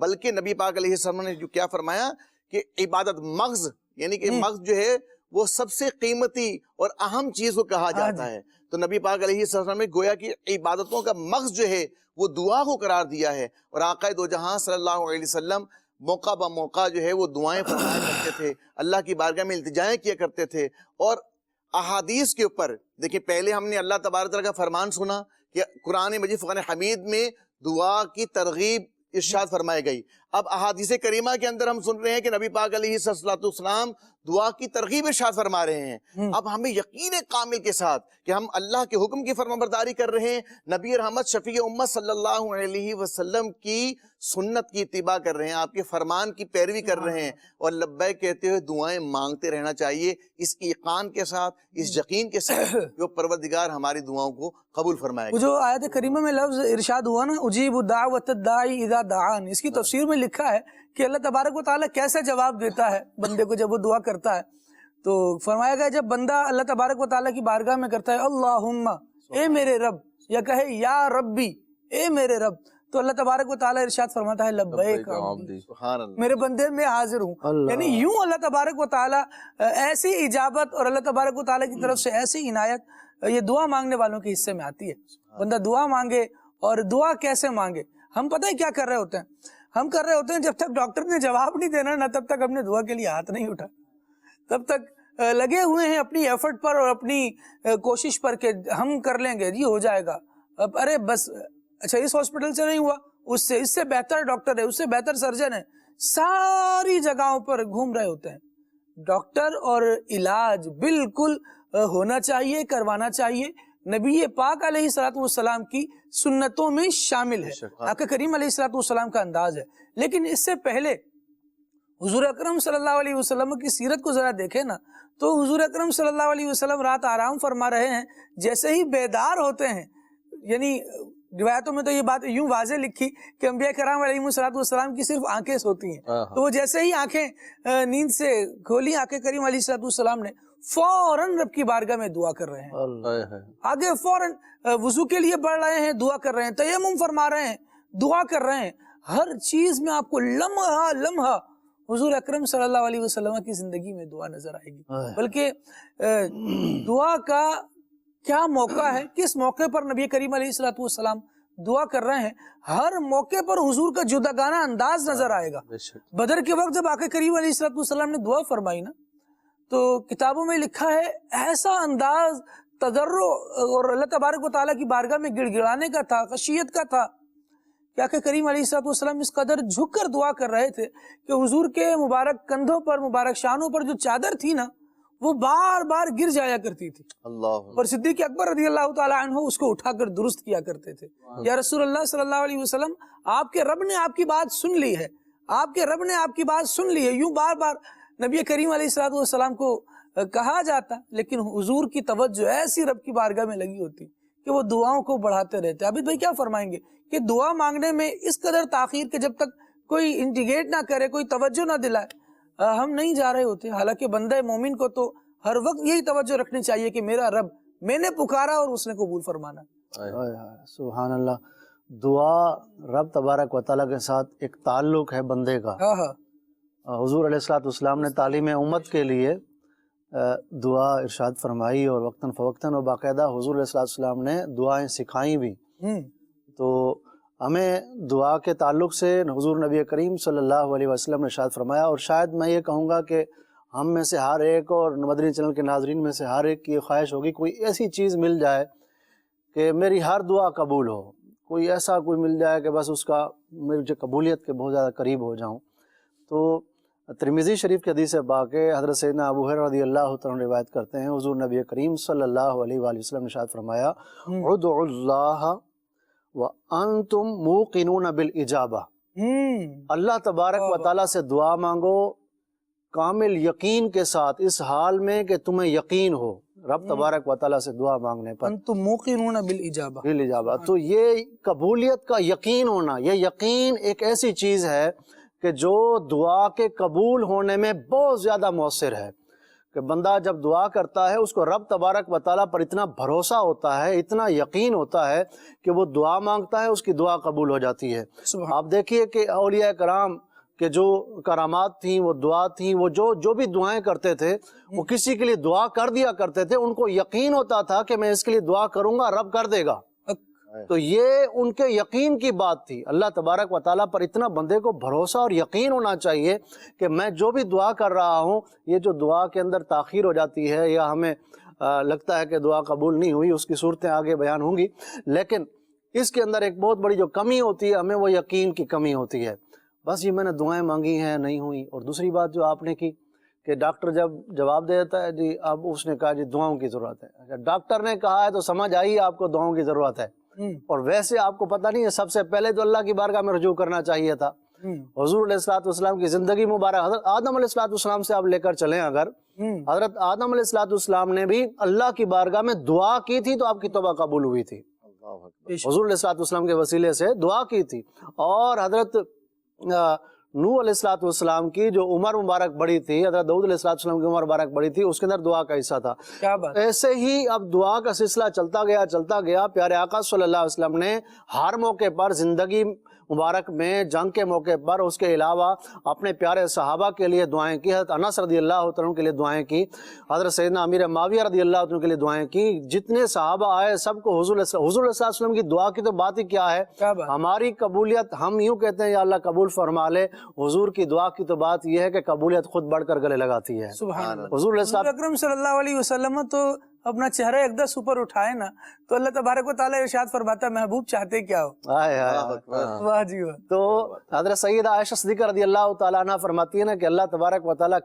بلکہ نبی پاک علیہ السلام نے جو کیا فرمایا کہ عبادت مغز، یعنی کہ مغز جو ہے وہ سب سے قیمتی اور اہم چیز کو کہا جاتا ہے۔ تو نبی پاک علیہ السلام نے گویا کہ عبادتوں کا مغز جو ہے وہ دعا کو قرار دیا ہے۔ اور آقا دو جہاں صلی اللہ علیہ وسلم موقع با موقع جو ہے وہ دعائیں فرمایا کرتے تھے، اللہ کی بارگاہ میں التجائیں کیا کرتے تھے۔ اور احادیث کے اوپر دیکھیں، پہلے ہم نے اللہ تبارک تعالیٰ کا فرمان سنا کہ قرآن مجید فرقان حمید میں دعا کی ترغیب ارشاد فرمائی گئی۔ اب احادیث کریمہ کے اندر ہم سن رہے ہیں کہ نبی پاک علیہ السلام دعا کی ترغیب ارشاد فرما رہے ہیں۔ اب ہمیں یقین کامل کے ساتھ کہ ہم اللہ کے حکم کی فرمانبرداری کر رہے ہیں، نبی رحمت شفیع امت صلی اللہ علیہ وسلم کی سنت کی اتباع کر رہے ہیں، آپ کے فرمان کی پیروی کر رہے ہیں، اور لبیک کہتے ہوئے دعائیں مانگتے رہنا چاہیے اس ایقان کے ساتھ، اس یقین کے ساتھ جو پروردگار ہماری دعاؤں کو قبول فرمائے گا۔ جو آیت کریمہ میں لفظ ارشاد ہوا نا، اجیب دعوت الداعی اذا دعان، اس کی تفسیر میں لکھا ہے کہ اللہ تبارک و تعالیٰ کیسے جواب دیتا ہے بندے کو جب وہ دعا کرتا ہے۔ تو فرمایا گیا جب بندہ اللہ تبارک و تعالیٰ کی بارگاہ میں کرتا ہے اللہم اے میرے رب، یا کہے یا ربی اے میرے رب، تو اللہ تبارک و تعالیٰ ارشاد فرماتا ہے لبیک عبدی، میرے بندے میں حاضر ہوں۔ یعنی یوں اللہ تبارک و تعالیٰ ایسی اجابت اور اللہ تبارک و تعالیٰ کی طرف سے ایسی عنایت یہ دعا مانگنے والوں کے حصے میں آتی ہے۔ بندہ دعا مانگے، اور دعا کیسے مانگے، ہم پتہ ہے کیا کر رہے ہوتے ہیں، ہم کر رہے ہوتے ہیں جب تک ڈاکٹر نے جواب نہیں دینا نا، تب تک ہم نے دعا کے لیے ہاتھ نہیں اٹھا، تب تک لگے ہوئے ہیں اپنی ایفرٹ پر اور اپنی کوشش پر کہ ہم کر لیں گے، جی ہو جائے گا، ارے بس اچھا اس ہاسپٹل سے نہیں ہوا، اس سے بہتر ڈاکٹر ہے، اس سے بہتر سرجن ہے، ساری جگہوں پر گھوم رہے ہوتے ہیں۔ ڈاکٹر اور علاج بالکل ہونا چاہیے، کروانا چاہیے، نبی پاک علیہ السلام کی سنتوں میں شامل ہے، آقا کریم علیہ السلام کا انداز ہے۔ لیکن اس سے پہلے حضور اکرم صلی اللہ علیہ وسلم کی سیرت کو ذرا دیکھیں نا، تو حضور اکرم صلی اللہ علیہ وسلم رات آرام فرما رہے ہیں، جیسے ہی بیدار ہوتے ہیں، یعنی روایتوں میں تو یہ بات یوں واضح لکھی کہ انبیاء کرام علیہ السلام کی صرف آنکھیں سوتی ہیں، تو وہ جیسے ہی آنکھیں نیند سے کھولی، آنکھ کریم علیہ السلام نے فوراً رب کی بارگاہ میں دعا کر رہے ہیں، آگے فوراً وضو کے لیے بڑھ رہے ہیں، دعا کر رہے ہیں، تیمم فرما رہے ہیں، دعا کر رہے ہیں، ہر چیز میں آپ کو لمحہ لمحہ حضور اکرم صلی اللہ علیہ وسلم کی زندگی میں دعا نظر آئے گی۔ بلکہ دعا کا کیا موقع ہے، کس موقع پر نبی کریم علیہ السلام دعا کر رہے ہیں، ہر موقع پر حضور کا جداگانہ انداز نظر آئے گا۔ بدر کے وقت جب آقا کریم علیہ السلام نے دعا فرمائی نا، تو کتابوں میں لکھا ہے ایسا انداز تضرع اور اللہ تبارک و تعالیٰ کی بارگاہ میں گڑ گڑانے کا تھا، خشیت کا تھا، کہ آقا کریم علیہ السلام اس قدر جھک کر دعا کر رہے تھے کہ حضور کے مبارک کندھوں پر، مبارک شانوں پر جو چادر تھی نا، وہ بار بار گر جایا کرتی تھی، اللہ اور صدیق اکبر رضی اللہ تعالیٰ عنہ اس کو اٹھا کر درست کیا کرتے تھے۔ یا رسول اللہ صلی اللہ علیہ وسلم، آپ کے رب نے آپ کی بات سن لی ہے، آپ کے رب نے آپ کی بات سن لی ہے، یوں بار بار نبی کریم علیہ السلام کو کہا جاتا، لیکن حضور کی توجہ ایسی رب کی بارگاہ میں لگی ہوتی کہ وہ دعاؤں کو بڑھاتے رہتے۔ عابد بھائی کیا فرمائیں گے کہ دعا مانگنے میں اس قدر تاخیر کہ جب تک کوئی انڈیکیٹ نہ کرے، کوئی توجہ نہ دلائے، ہم نہیں جا رہے ہوتے۔ حالانکہ بندہ مومن کو تو ہر وقت یہی توجہ رکھنی چاہیے کہ میرا رب، میں نے پکارا اور اس نے قبول فرمانا۔ سبحان اللہ، دعا رب تبارک و تعالیٰ کے ساتھ ایک تعلق ہے بندے کا۔ حضور علیہ السلام نے تعلیم امت کے لیے دعا ارشاد فرمائی، اور وقتاً فوقتاً، اور باقاعدہ حضور علیہ السلام نے دعائیں سکھائیں بھی۔ تو ہمیں دعا کے تعلق سے حضور نبی کریم صلی اللہ علیہ وسلم نے ارشاد فرمایا، اور شاید میں یہ کہوں گا کہ ہم میں سے ہر ایک، اور مدنی چینل کے ناظرین میں سے ہر ایک کی خواہش ہوگی کوئی ایسی چیز مل جائے کہ میری ہر دعا قبول ہو، کوئی ایسا کوئی مل جائے کہ بس اس کا مجھے قبولیت کے بہت زیادہ قریب ہو جاؤں۔ تو ترمذی شریف کے حدیث پاک ہے، حضرت سیدنا ابو ہریرہ رضی اللہ تعالیٰ روایت کرتے ہیں، حضور نبی کریم صلی اللہ علیہ وآلہ وسلم نے ارشاد فرمایا، ادعوا اللہ وانتم موقنون بالاجابہ، اللہ تبارک و تعالیٰ سے دعا مانگو کامل یقین کے ساتھ، اس حال میں کہ تمہیں یقین ہو رب تبارک و تعالیٰ سے دعا مانگنے پر، انتم موقنون بالاجابہ، تو یہ قبولیت کا یقین ہونا، یہ یقین ایک ایسی چیز ہے کہ جو دعا کے قبول ہونے میں بہت زیادہ مؤثر ہے، کہ بندہ جب دعا کرتا ہے اس کو رب تبارک و تعالیٰ پر اتنا بھروسہ ہوتا ہے، اتنا یقین ہوتا ہے کہ وہ دعا مانگتا ہے، اس کی دعا قبول ہو جاتی ہے۔ آپ دیکھیے کہ اولیاء کرام کہ جو کرامات تھیں، وہ دعا تھیں، وہ جو بھی دعائیں کرتے تھے، وہ کسی کے لیے دعا کر دیا کرتے تھے، ان کو یقین ہوتا تھا کہ میں اس کے لیے دعا کروں گا رب کر دے گا۔ تو یہ ان کے یقین کی بات تھی۔ اللہ تبارک و تعالیٰ پر اتنا بندے کو بھروسہ اور یقین ہونا چاہیے کہ میں جو بھی دعا کر رہا ہوں، یہ جو دعا کے اندر تاخیر ہو جاتی ہے یا ہمیں لگتا ہے کہ دعا قبول نہیں ہوئی، اس کی صورتیں آگے بیان ہوں گی، لیکن اس کے اندر ایک بہت بڑی جو کمی ہوتی ہے، ہمیں وہ یقین کی کمی ہوتی ہے۔ بس یہ میں نے دعائیں مانگی ہیں، نہیں ہوئی۔ اور دوسری بات جو آپ نے کی کہ ڈاکٹر جب جواب دے دیتا ہے جی، اب اس نے کہا جی دعاؤں کی ضرورت ہے، ڈاکٹر نے کہا ہے تو سمجھ آئی آپ کو دعاؤں کی ضرورت ہے، اور ویسے آپ کو پتہ نہیں ہے سب سے پہلے تو اللہ کی بارگاہ میں رجوع کرنا چاہیے تھا۔ حضور علیہ السلام کی زندگی مبارک، حضرت آدم علیہ السلام سے آپ لے کر چلیں، اگر حضرت آدم علیہ السلام نے بھی اللہ کی بارگاہ میں دعا کی تھی تو آپ کی توبہ قبول ہوئی تھی، حضور علیہ السلام کے وسیلے سے دعا کی تھی۔ اور حضرت نوح علیہ السلام کی جو عمر مبارک بڑی تھی، حضرت داؤد علیہ السلام کی عمر مبارک بڑی تھی، اس کے اندر دعا کا حصہ تھا۔ ایسے ہی اب دعا کا سلسلہ چلتا گیا۔ پیارے آقا صلی اللہ علیہ وسلم نے ہر موقع پر، زندگی مبارک میں، جنگ کے موقع پر، اس کے علاوہ اپنے پیارے صحابہ کے لیے دعائیں کی، حضرت انس رضی اللہ عنہ کے لیے دعائیں کی، حضرت سیدنا امیر معاویہ رضی اللہ عنہ کے لیے دعائیں کی۔ جتنے صحابہ آئے سب کو حضور علیہ السلام کی دعا کی تو بات ہی کیا ہے، ہماری قبولیت، ہم یوں کہتے ہیں یا اللہ قبول فرما لے، حضور کی دعا کی تو بات یہ ہے کہ قبولیت خود بڑھ کر گلے لگاتی ہے۔ حضور اکرم صلی اللہ علیہ وسلم تو اپنا چہرہ اقدس اوپر اٹھائے نا تو اللہ تبارک و تعالیٰ ارشاد فرماتا ہے محبوب چاہتے کیا ہو۔ واہ جی واہ۔ تو حضرت سیدہ عائشہ صدیقہ رضی اللہ تعالیٰ عنہ فرماتی ہے نا کہ اللہ تبارک و تعالیٰ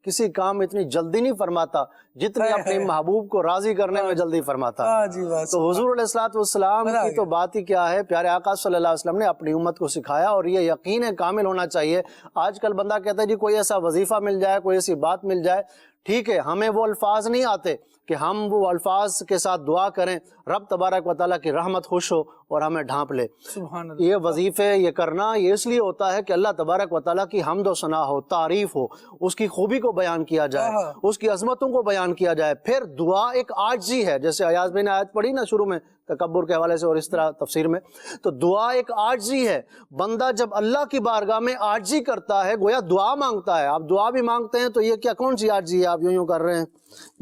کسی کام میں اتنی جلدی نہیں فرماتا جتنی اپنے محبوب کو راضی کرنے میں جلدی فرماتا ہے۔ تو حضور علیہ الصلوۃ والسلام کی تو بات ہی کیا ہے، پیارے آقا صلی اللہ علیہ وسلم نے اپنی امت کو سکھایا، اور یہ یقین کامل ہونا چاہیے۔ آج کل بندہ کہتا ہے جی کوئی ایسا وظیفہ مل جائے، کوئی ایسی بات مل جائے، ٹھیک ہے، ہمیں وہ الفاظ نہیں آتے کہ ہم وہ الفاظ کے ساتھ دعا کریں رب تبارک و تعالیٰ کی رحمت خوش ہو اور ہمیں ڈھانپ لے۔ سبحان اللہ۔ یہ وظیفے یہ کرنا یہ اس لیے ہوتا ہے کہ اللہ تبارک و تعالیٰ کی حمد و ثنا ہو، تعریف ہو، اس کی خوبی کو بیان کیا جائے، اس کی عظمتوں کو بیان کیا جائے۔ پھر دعا ایک عاجزی ہے، جیسے ایاز بھائی نے آیت پڑھی نا شروع میں تکبر کے حوالے سے اور اس طرح تفسیر میں، تو دعا ایک عاجزی ہے۔ بندہ جب اللہ کی بارگاہ میں عاجزی کرتا ہے، گویا دعا مانگتا ہے۔ آپ دعا بھی مانگتے ہیں تو یہ کیا کون سی عاجزی ہے؟ آپ یوں کر رہے ہیں،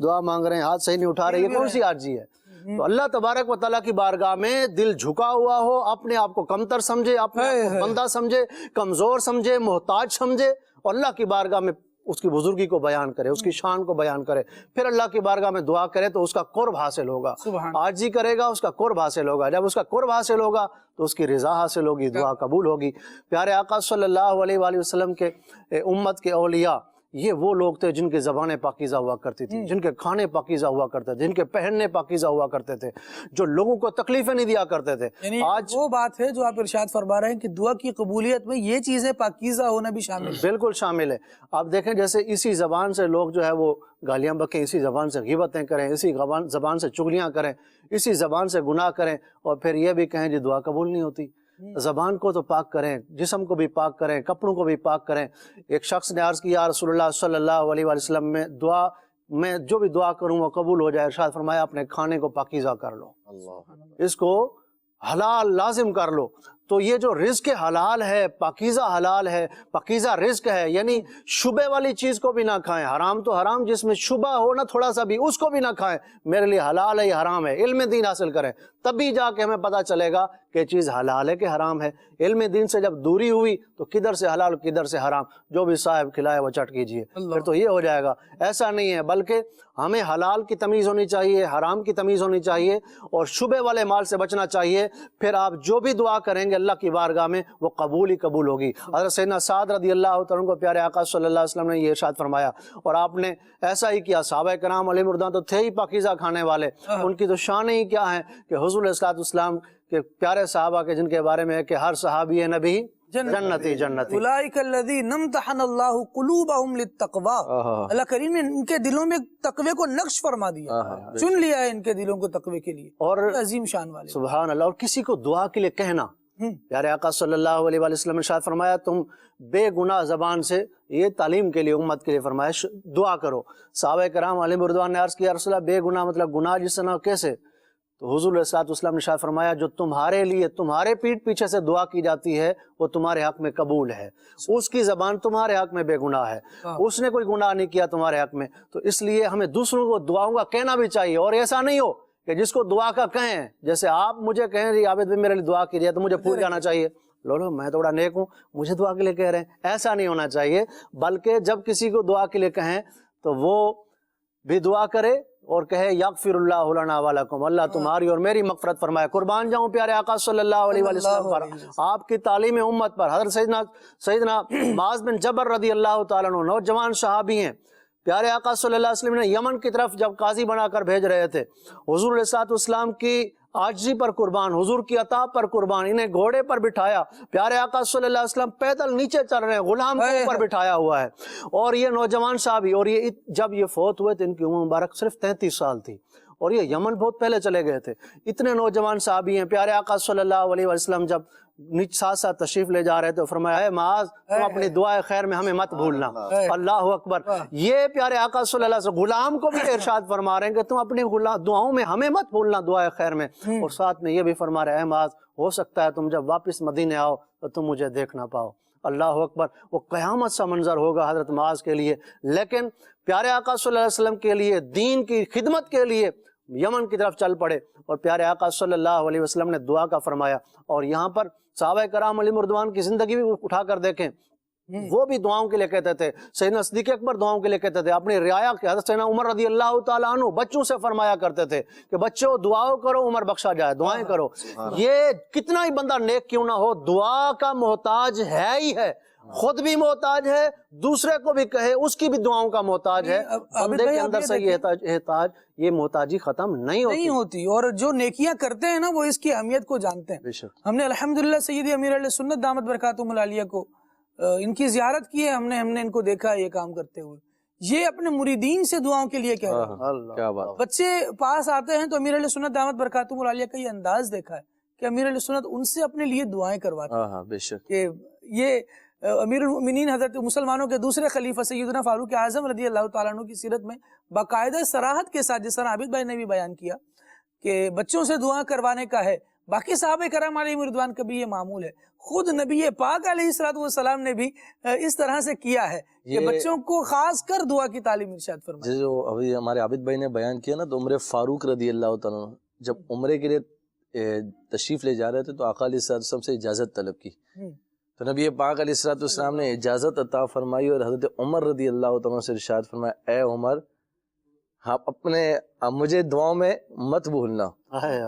دعا مانگ رہے ہیں، ہاتھ صحیح نہیں اٹھا رہے، یہ کون سی عاجزی ہے؟ تو اللہ تبارک و تعالیٰ کی بارگاہ میں دل جھکا ہوا ہو، اپنے آپ کو کمتر سمجھے، اپنے آپ کو بندہ سمجھے، کمزور سمجھے، محتاج سمجھے، اور اللہ کی بارگاہ میں اس کی بزرگی کو بیان کرے، اس کی شان کو بیان کرے، پھر اللہ کی بارگاہ میں دعا کرے تو اس کا قرب حاصل ہوگا۔ عاجزی کرے گا، اس کا قرب حاصل ہوگا، جب اس کا قرب حاصل ہوگا تو اس کی رضا حاصل ہوگی، دعا قبول ہوگی۔ پیارے آقا صلی اللہ علیہ وآلہ وسلم کے امت کے اولیاء یہ وہ لوگ تھے جن کی زبانیں پاکیزہ ہوا کرتی تھی، جن کے کھانے پاکیزہ ہوا کرتے تھے، جن کے پہننے پاکیزہ ہوا کرتے تھے، جو لوگوں کو تکلیفیں نہیں دیا کرتے تھے۔ یعنی آج وہ بات ہے جو آپ ارشاد فرما رہے ہیں کہ دعا کی قبولیت میں یہ چیزیں پاکیزہ ہونا بھی شامل ہے۔ بالکل شامل ہے۔ آپ دیکھیں جیسے اسی زبان سے لوگ جو ہے وہ گالیاں بکیں، اسی زبان سے غیبتیں کریں، اسی زبان سے چغلیاں کریں، اسی زبان سے گناہ کریں، اور پھر یہ بھی کہیں جی دعا قبول نہیں ہوتی۔ زبان کو تو پاک کریں، جسم کو بھی پاک کریں، کپڑوں کو بھی پاک کریں۔ ایک شخص نے عرض کیا رسول اللہ صلی اللہ علیہ وآلہ وسلم میں جو بھی دعا کروں وہ قبول ہو جائے۔ ارشاد فرمایا اپنے کھانے کو پاکیزہ کر لو، اس کو حلال لازم کر لو۔ تو یہ جو رزق حلال ہے، پاکیزہ حلال ہے، پاکیزہ رزق ہے، یعنی شبہ والی چیز کو بھی نہ کھائیں۔ حرام تو حرام، جس میں شبہ ہو نا تھوڑا سا بھی، اس کو بھی نہ کھائیں۔ میرے لیے حلال ہے، یہ حرام ہے۔ علم دین حاصل کریں، تبھی جا کے ہمیں پتہ چلے گا کہ چیز حلال ہے کہ حرام ہے۔ علم دین سے جب دوری ہوئی تو کدھر سے حلال کدھر سے حرام، جو بھی صاحب کھلائے وہ چٹ کیجئے، پھر تو یہ ہو جائے گا۔ ایسا نہیں ہے، بلکہ ہمیں حلال کی تمیز ہونی چاہیے، حرام کی تمیز ہونی چاہیے، اور شبہ والے مال سے بچنا چاہیے۔ پھر آپ جو بھی دعا کریں گے اللہ کی بارگاہ میں وہ قبول ہی قبول ہوگی۔ حضرت سیدنا سعد رضی اللہ تعالیٰ کو پیارے آقا صلی اللہ علیہ وسلم نے یہ ارشاد فرمایا، اور آپ نے ایسا ہی کیا۔ صحابہ کرام علیہ مردان تو تھے ہی پاکیزہ کھانے والے، ان کی تو شان ہی کیا ہے کہ حضور علیہ الصلوۃ والسلام کے پیارے صحابہ کے جن کے بارے میں ہے کہ ہر صحابی نبی جنتی جنتی۔ اولئک الذین امتحن اللہ قلوبہم للتقوی، اللہ کریم نے ان کے دلوں میں تقوی کو نقش فرما دیا، چن لیا ہے ان کے دلوں کو تقوی کے لیے، اور عظیم شان والے۔ سبحان اللہ۔ اور کسی کو دعا کے لیے کہنا، پیارے آقا صلی اللہ علیہ وآلہ وسلم نے ارشاد فرمایا تم بے گناہ زبان سے، یہ تعلیم کے لیے امت کے لیے فرمایا، دعا کرو۔ صحابہ کرام علیہ مردوان نے عرض کیا رسول اللہ بے گناہ مطلب گناہ جس طرح کیسے؟ تو حضور علیہ الصلوۃ والسلام نے ارشاد فرمایا جو تمہارے لیے تمہارے پیٹھ پیچھے سے دعا کی جاتی ہے وہ تمہارے حق میں قبول ہے، اس کی زبان تمہارے حق میں بے گناہ ہے، اس نے کوئی گناہ نہیں کیا تمہارے حق میں۔ تو اس لیے ہمیں دوسروں کو دعاؤں کا کہنا بھی چاہیے، اور ایسا نہیں ہو کہ جس کو دعا کا کہیں، جیسے آپ مجھے کہیں جی عابد بھائی میرے لیے دعا کیجیے تو مجھے پھول جانا چاہیے، لو میں تو بڑا نیک ہوں مجھے دعا کے لیے کہہ رہے ہیں، ایسا نہیں ہونا چاہیے۔ بلکہ جب کسی کو دعا کے لیے کہیں تو وہ بھی دعا کرے اور کہے یغفر اللہ لنا ولکم، اللہ تمہاری اور میری مغفرت فرمائے۔ قربان جاؤں پیارے آقا صلی اللہ علیہ وسلم پر، آپ کی تعلیم امت پر۔ حضرت سیدنا معاذ بن جبل رضی اللہ تعالیٰ عنہ نوجوان صحابی ہیں، پیارے آقا صلی اللہ علیہ وسلم نے یمن کی طرف جب قاضی بنا کر بھیج رہے تھے، حضور علیہ الصلوۃ والسلام کی عاجزی پر قربان، حضور کی عطا پر قربان، انہیں گھوڑے پر بٹھایا، پیارے آقا صلی اللہ علیہ وسلم پیدل نیچے چل رہے ہیں، غلام کو اوپر بٹھایا ہوا ہے، اور یہ نوجوان صحابی، اور یہ جب یہ فوت ہوئے تو ان کی عمر مبارک صرف 33 سال تھی، اور یہ یمن بہت پہلے چلے گئے تھے۔ اتنے نوجوان صحابی ہیں، پیارے آقا صلی اللہ علیہ وسلم جب ساتھ ساتھ تشریف لے جا رہے تھے، فرمایا اے معاذ تم اپنی دعائے خیر میں ہمیں مت بھولنا۔ اللہ اکبر۔ یہ پیارے آقا صلی اللہ علیہ وسلم غلام کو بھی ارشاد فرما رہے ہیں کہ تم اپنی دعاؤں میں ہمیں مت بھولنا، دعائے خیر میں، اور ساتھ میں یہ بھی فرما رہے ہیں اے معاذ ہو سکتا ہے تم جب واپس مدینے آؤ تو تم مجھے دیکھ نہ پاؤ۔ اللہ اکبر۔ وہ قیامت سا منظر ہوگا حضرت معاذ کے لیے، لیکن پیارے آقا صلی اللہ علیہ وسلم کے لیے، دین کی خدمت کے لیے یمن کی طرف چل پڑے، اور پیارے آقا صلی اللہ علیہ وسلم نے دعا کا فرمایا۔ اور یہاں پر صحابہ کرام علیہ مردوان کی زندگی بھی اٹھا کر دیکھیں، وہ بھی دعاؤں کے لیے کہتے تھے۔ سیدنا صدیق اکبر دعاؤں کے لیے کہتے تھے، اپنی رعایا کے حضرت سیدنا عمر رضی اللہ تعالیٰ عنہ بچوں سے فرمایا کرتے تھے کہ بچوں دعاؤں کرو عمر بخشا جائے، دعائیں کرو۔ یہ کتنا ہی بندہ نیک کیوں نہ ہو، دعا کا محتاج ہے ہی ہے۔ خود بھی محتاج ہے، دوسرے کو بھی کہے اس کی بھی دعاؤں کا محتاج ہے. بندے کے اندر سے یہ احتاج، یہ محتاجی ختم نہیں ہوتی. اور جو نیکیاں کرتے ہیں نا وہ اس کی اہمیت کو جانتے ہیں. ہم نے الحمدللہ سیدی امیر علیہ سنت دامت برکاتہم العالیہ کو ان کی زیارت کی ہے، ہم نے ان کو دیکھا ہے یہ کام کرتے ہوئے. یہ اپنے مریدین سے دعاؤں کے لیے کہہ رہے ہیں. کیا بات. بچے پاس آتے ہیں تو امیر علیہ سنت دامت برکاتہم العالیہ کا یہ انداز دیکھا ہے کہ امیر علیہ سنت ان سے اپنے لیے دعائیں کرواتے ہیں. بے شک. کہ یہ امیر المؤمنین حضرت مسلمانوں کے دوسرے خلیفہ سیدنا فاروق اعظم رضی اللہ تعالیٰ عنہ کی سیرت میں باقاعدہ صراحت کے ساتھ، جس طرح عابد بھائی نے بھی بیان کیا کہ بچوں سے دعا کروانے کا ہے. باقی صحابہ کرام علیہم رضوان کا بھی یہ معمول ہے. خود نبی پاک علیہ الصلوۃ والسلام نے بھی اس طرح سے کیا ہے کہ بچوں کو خاص کر دعا کی تعلیم ارشاد فرمائی. جو ابھی ہمارے عابد بھائی نے بیان کیا نا، تو عمر فاروق رضی اللہ تعالیٰ عنہ جب عمرے کے لیے تشریف لے جا رہے تھے تو آقا علیہ الصلوۃ والسلام سے اجازت طلب کی. تو نبی پاک علیہ الصلوۃ والسلام نے اجازت عطا فرمائی اور حضرت عمر رضی اللہ تعالیٰ سے ارشاد فرمایا، اے عمر مجھے دعاؤں میں مت بھولنا،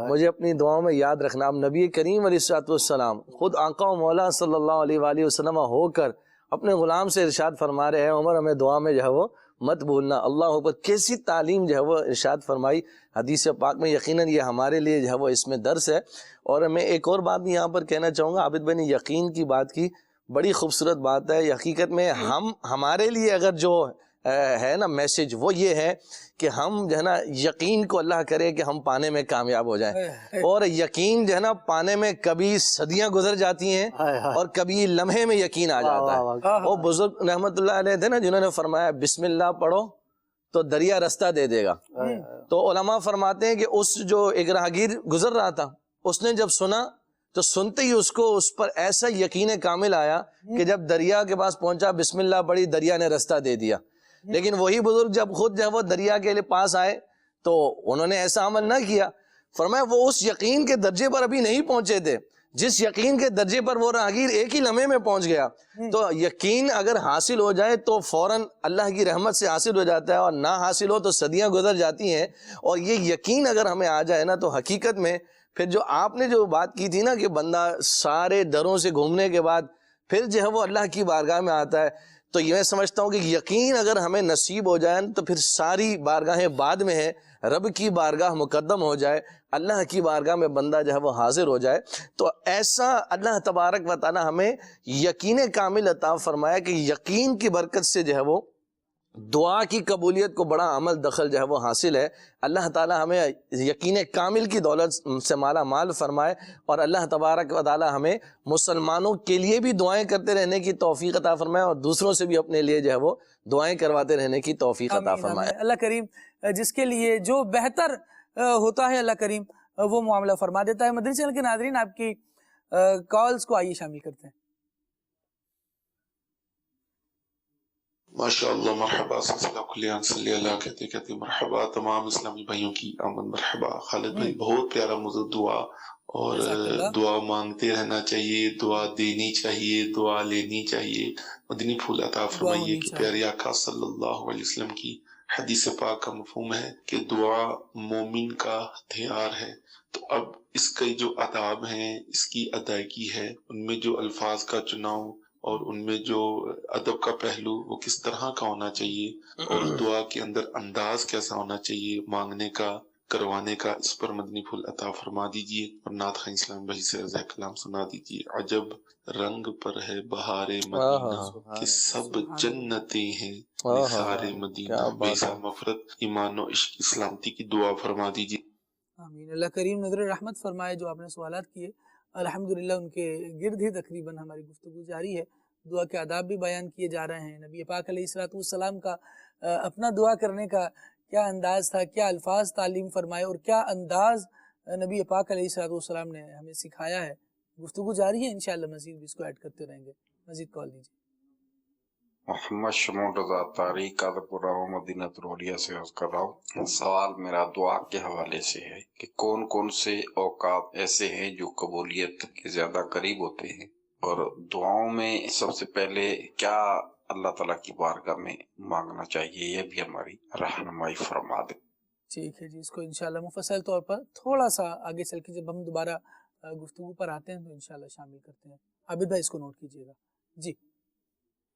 مجھے اپنی دعاؤں میں یاد رکھنا. اب نبی کریم علیہ الصلوۃ والسلام خود آقا و مولا صلی اللہ علیہ وآلہ وسلم ہو کر اپنے غلام سے ارشاد فرما رہے ہیں، عمر ہمیں دعا میں جو ہے وہ مت بھولنا. اللہ اکبر، کیسی تعلیم جو ہے وہ ارشاد فرمائی حدیث پاک میں. یقیناً یہ ہمارے لیے جو ہے وہ اس میں درس ہے. اور میں ایک اور بات بھی یہاں پر کہنا چاہوں گا، عابد بھائی نے یقین کی بات کی، بڑی خوبصورت بات ہے. حقیقت میں ہمارے لیے اگر جو ہے نا میسج، وہ یہ ہے کہ ہم جو ہے نا یقین کو اللہ کرے کہ ہم پانے میں کامیاب ہو جائیں. اور یقین جو ہے نا پانے میں کبھی صدیاں گزر جاتی ہیں اور کبھی لمحے میں یقین آ جاتا ہے. وہ بزرگ رحمت اللہ علیہ تھے نا جنہوں نے فرمایا بسم اللہ پڑھو تو دریا رستہ دے دے گا. تو علماء فرماتے ہیں کہ اس جو ایک راہگیر گزر رہا تھا، اس نے جب سنا تو سنتے ہی اس کو اس پر ایسا یقین کامل آیا کہ جب دریا کے پاس پہنچا، بسم اللہ پڑھی، دریا نے رستہ دے دیا. لیکن وہی بزرگ جب خود جو ہے وہ دریا کے لیے پاس آئے تو انہوں نے ایسا عمل نہ کیا. فرمایا وہ اس یقین کے درجے پر ابھی نہیں پہنچے تھے جس یقین کے درجے پر وہ راہگیر ایک ہی لمحے میں پہنچ گیا. تو یقین اگر حاصل ہو جائے تو فوراً اللہ کی رحمت سے حاصل ہو جاتا ہے، اور نہ حاصل ہو تو صدیاں گزر جاتی ہیں. اور یہ یقین اگر ہمیں آ جائے نا تو حقیقت میں پھر جو آپ نے جو بات کی تھی نا کہ بندہ سارے دروں سے گھومنے کے بعد پھر جو ہے وہ اللہ کی بارگاہ میں آتا ہے، تو یہ میں سمجھتا ہوں کہ یقین اگر ہمیں نصیب ہو جائے تو پھر ساری بارگاہیں بعد میں ہیں. رب کی بارگاہ مقدم ہو جائے، اللہ کی بارگاہ میں بندہ جو ہے وہ حاضر ہو جائے. تو ایسا اللہ تبارک و تعالی ہمیں یقین کامل عطا فرمایا کہ یقین کی برکت سے جو ہے وہ دعا کی قبولیت کو بڑا عمل دخل جو ہے وہ حاصل ہے. اللہ تعالی ہمیں یقین کامل کی دولت سے مالا مال فرمائے، اور اللہ تبارک و تعالی ہمیں مسلمانوں کے لیے بھی دعائیں کرتے رہنے کی توفیق عطا فرمائے، اور دوسروں سے بھی اپنے لیے جو ہے وہ دعائیں کرواتے رہنے کی توفیق عطا فرمائے. اللہ کریم جس کے لیے جو بہتر ہوتا ہے اللہ کریم وہ معاملہ فرما دیتا ہے. مدنی چینل کے ناظرین، آپ کی کالز کو آئیے شامل کرتے ہیں. ماشاءاللہ، مرحبا، سلسلہ کلیان صلی اللہ کہتے کہتے مرحبا تمام اسلامی بھائیوں کی آمد مرحبا. خالد بھائی، بہت پیارا موضوع دعا، اور دعا مانگتے رہنا چاہیے، دعا دینی چاہیے، دعا لینی چاہیے. مدنی پھول عطا فرمائیے کہ پیارے آقا صلی اللہ علیہ وسلم کی حدیث پاک کا مفہوم ہے کہ دعا مومن کا ہتھیار ہے. تو اب اس کے جو آداب ہیں، اس کی ادائیگی ہے، ان میں جو الفاظ کا چناؤ اور ان میں جو ادب کا پہلو وہ کس طرح کا ہونا چاہیے، اور دعا کے اندر انداز کیسا ہونا چاہیے مانگنے کا، کروانے کا، اس پر مدنی پھول عطا فرما دیجئے. اور نعت خواہ اسلام بھائی سے عرض کلام سنا دیجئے. عجب رنگ پر ہے بہار مدینہ کہ سب جنتیں ہیں نثار مدینہ. بیسا مفرت ایمان و عشق اسلامتی کی دعا فرما دیجئے. آمین. اللہ کریم نظر رحمت فرمائے. جو آپ نے سوالات کیے الحمدللہ ان کے گرد ہی تقریباً ہماری گفتگو جاری ہے. دعا کے آداب بھی بیان کیے جا رہے ہیں. نبی پاک علیہ الصلوۃ والسلام کا اپنا دعا کرنے کا کیا انداز تھا، کیا الفاظ تعلیم فرمائے، اور کیا انداز نبی پاک علیہ الصلوۃ والسلام نے ہمیں سکھایا ہے. گفتگو جاری ہے، انشاءاللہ مزید بھی اس کو ایڈ کرتے رہیں گے. مزید کال دیجیے. محمد شمول رضا طاری قادرپورہ مدینہ رولیا سے عرض کر رہا ہوں. سوال میرا دعا کے حوالے سے ہے کہ کون کون سے اوقات ایسے ہیں جو قبولیت کے زیادہ قریب ہوتے ہیں، اور دعاؤں میں سب سے پہلے کیا اللہ تعالیٰ کی بارگاہ میں مانگنا چاہیے، یہ بھی ہماری رہنمائی فرما دے. ٹھیک ہے جی، اس کو انشاءاللہ مفصل طور پر تھوڑا سا آگے چل کے جب ہم دوبارہ گفتگو پر آتے ہیں تو انشاءاللہ شامل کرتے ہیں. عابد بھائی اس کو نوٹ کیجیے گا. جی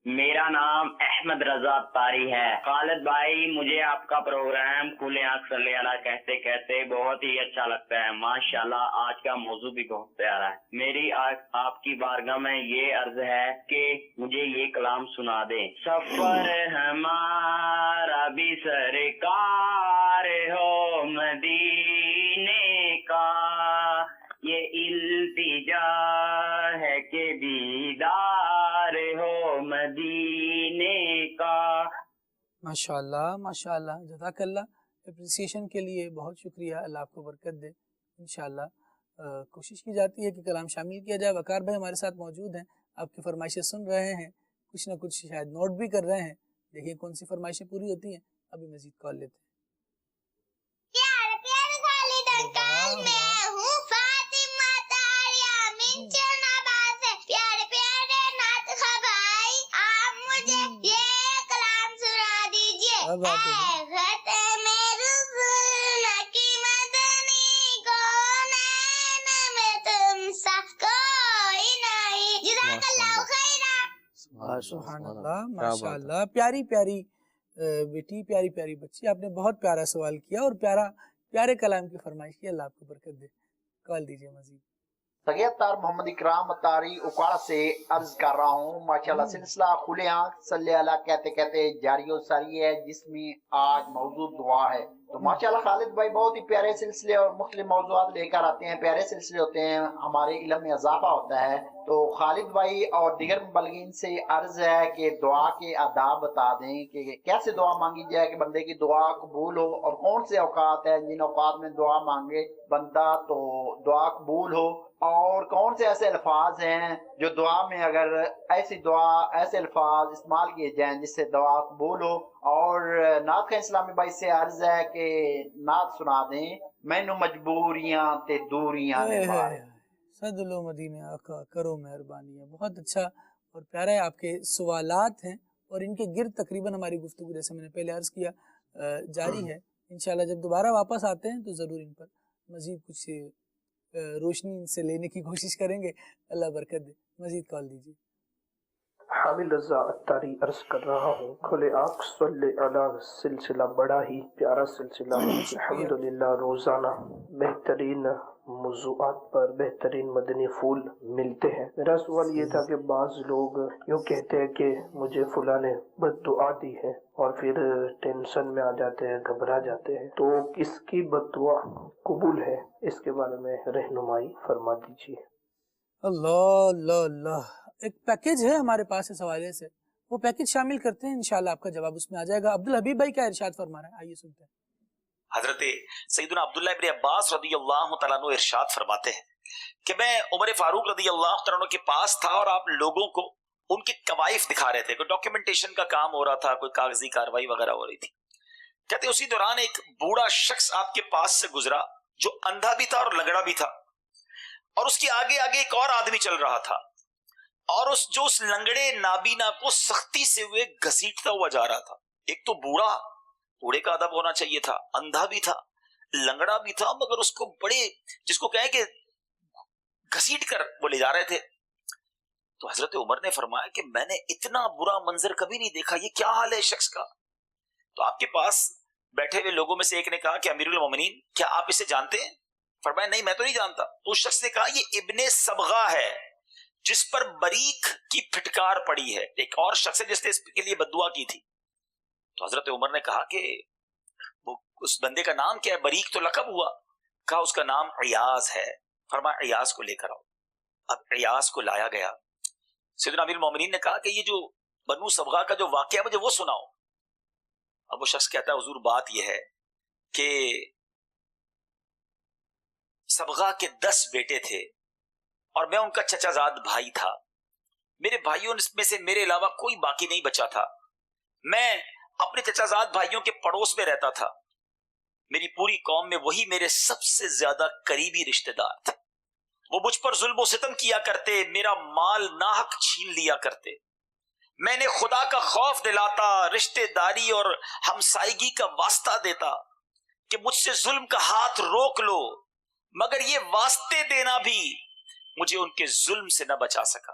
میرا نام احمد رضا تاری ہے۔ خالد بھائی، مجھے آپ کا پروگرام کھلے آنکھ صلی اللہ کہتے کہتے بہت ہی اچھا لگتا ہے ماشاءاللہ۔ آج کا موضوع بھی بہت پیارا ہے۔ میری آپ کی بارگاہ میں یہ عرض ہے کہ مجھے یہ کلام سنا دیں۔ سفر ہمارا بھی سرکار ہو مدینے کا، یہ التجا ہے کہ بیدار ہو مدینے کا۔ ماشاءاللہ ماشاءاللہ، جزاک اللہ اپریسیشن کے لیے بہت شکریہ، اللہ آپ کو برکت دے۔ انشاءاللہ کوشش کی جاتی ہے کہ کلام شامل کیا جائے۔ وقار بھائی ہمارے ساتھ موجود ہیں، آپ کی فرمائشیں سن رہے ہیں، کچھ نہ کچھ شاید نوٹ بھی کر رہے ہیں۔ دیکھیں کون سی فرمائشیں پوری ہوتی ہیں، ابھی مزید کال لیتے ہیں۔ سبحان اللہ، ماشاء اللہ، پیاری پیاری بیٹی، پیاری پیاری بچی، آپ نے بہت پیارا سوال کیا اور پیارے کلام کی فرمائش کی، اللہ آپ کو برکت دے۔ کال دیجیے مزید۔ سید تار محمد اکرام اتاری اکاڑ سے عرض کر رہا ہوں، ماشاءاللہ سلسلہ کھلے آنکھ صلی اللہ کہتے کہتے جاری و ساری ہے، جس میں آج موضوع دعا ہے۔ تو ماشاءاللہ خالد بھائی بہت ہی پیارے سلسلے اور مختلف موضوعات لے کر آتے ہیں، پیارے سلسلے ہوتے ہیں، ہمارے علم میں اضافہ ہوتا ہے۔ تو خالد بھائی اور دیگر مبلغین سے عرض ہے کہ دعا کے آداب بتا دیں کہ کیسے دعا مانگی جائے کہ بندے کی دعا قبول ہو، اور کون سے اوقات ہیں جن اوقات میں دعا مانگے بندہ تو دعا قبول ہو، اور کون سے ایسے الفاظ ہیں جو دعا میں اگر ایسے الفاظ استعمال کیے جائیں جس سے دعا قبول ہو۔ اور نعت خواہ اسلامی بھائی سے عرض ہے کہ نعت سنا دیں، مینو مجبوریاں تے دوریاں نے مارے۔ صدلو مدینہ آقا کرو مہربانیاں۔ بہت اچھا اور پیارا ہے، آپ کے سوالات ہیں اور ان کے گرد تقریباً ہماری گفتگو، جیسے میں نے پہلے عرض کیا، جاری ہے۔ انشاءاللہ جب دوبارہ واپس آتے ہیں تو ضرور ان پر مزید کچھ روشنی ان سے لینے کی کوشش کریں گے، اللہ برکت دے۔ مزید کال دیجیے۔ حامد رضا اتاری عرض کر رہا ہوں، کھلے آنکھ صلی اللہ سلسلہ بڑا ہی پیارا سلسلہ ہے۔ الحمدللہ روزانہ بہترین موضوعات پر بہترین مدنی پھول ملتے ہیں۔ میرا سوال یہ تھا کہ بعض لوگ یوں کہتے ہیں کہ مجھے فلاں نے بد دعا دی ہے اور پھر ٹینشن میں آ جاتے ہیں، گھبرا جاتے ہیں، تو کس کی بد دعا قبول ہے، اس کے بارے میں رہنمائی فرما دیجیے۔ اللہ اللہ اللہ، ایک پیکج ہے ہمارے پاس اس حوالے سے، وہ پیکج شامل کرتے ہیں، انشاءاللہ آپ کا جواب اس میں آ جائے گا۔ عبدالحبیب بھائی کیا ارشاد فرما رہے ہیں، آئیے سنتے ہیں۔ حضرت سیدنا عبداللہ ابن عباس رضی اللہ تعالیٰ عنہ ارشاد فرماتے ہیں کہ میں عمر فاروق رضی اللہ تعالیٰ عنہ کے پاس تھا اور آپ لوگوں کو ان کے کوائف دکھا رہے تھے، کوئی ڈاکیومنٹیشن کا کام ہو رہا تھا، کوئی کاغذی کاروائی وغیرہ ہو رہی تھی۔ کہتے اسی دوران ایک بوڑھا شخص آپ کے پاس سے گزرا جو اندھا بھی تھا اور لنگڑا بھی تھا، اور اس کے آگے آگے ایک اور آدمی چل رہا تھا، اور اس لنگڑے نابینا کو سختی سے ہوئے گھسیٹتا ہوا جا رہا تھا۔ ایک تو بوڑھے کا ادب ہونا چاہیے تھا، اندھا بھی تھا، لنگڑا بھی تھا، مگر اس کو بڑے جس کو کہیں کہ گھسیٹ کر وہ لے جا رہے تھے۔ تو حضرت عمر نے فرمایا کہ میں نے اتنا برا منظر کبھی نہیں دیکھا، یہ کیا حال ہے اس شخص کا؟ تو آپ کے پاس بیٹھے ہوئے لوگوں میں سے ایک نے کہا کہ امیر المومنین کیا آپ اسے جانتے ہیں؟ فرمایا نہیں میں تو نہیں جانتا۔ تو اس شخص نے کہا یہ ابن صبغہ ہے جس پر بریک کی پھٹکار پڑی ہے، ایک اور شخص ہے جس نے اس کے لیے بددعا کی تھی۔ تو حضرت عمر نے کہا کہ وہ اس بندے کا نام کیا ہے؟ بریک تو لقب ہوا، کہا اس کا نام عیاض ہے۔ فرمایا عیاض کو لے کر آؤ۔ اب عیاض کو لایا گیا۔ سیدنا امیر المومنین نے کہا کہ یہ جو بنو صبغہ کا جو واقعہ ہے مجھے وہ سناؤ۔ اب وہ شخص کہتا ہے حضور بات یہ ہے کہ صبغہ کے 10 بیٹے تھے اور میں ان کا چچا زاد بھائی تھا۔ میرے بھائیوں میں سے میرے علاوہ کوئی باقی نہیں بچا تھا۔ میں اپنے چچا زاد بھائیوں کے پڑوس میں رہتا تھا۔ میری پوری قوم میں وہی میرے سب سے زیادہ قریبی رشتہ دار تھے۔ وہ مجھ پر ظلم و ستم کیا کرتے، میرا مال ناحق چھین لیا کرتے۔ میں نے خدا کا خوف دلاتا، رشتہ داری اور ہمسائیگی کا واسطہ دیتا کہ مجھ سے ظلم کا ہاتھ روک لو، مگر یہ واسطے دینا بھی مجھے ان کے ظلم سے نہ بچا سکا۔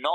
9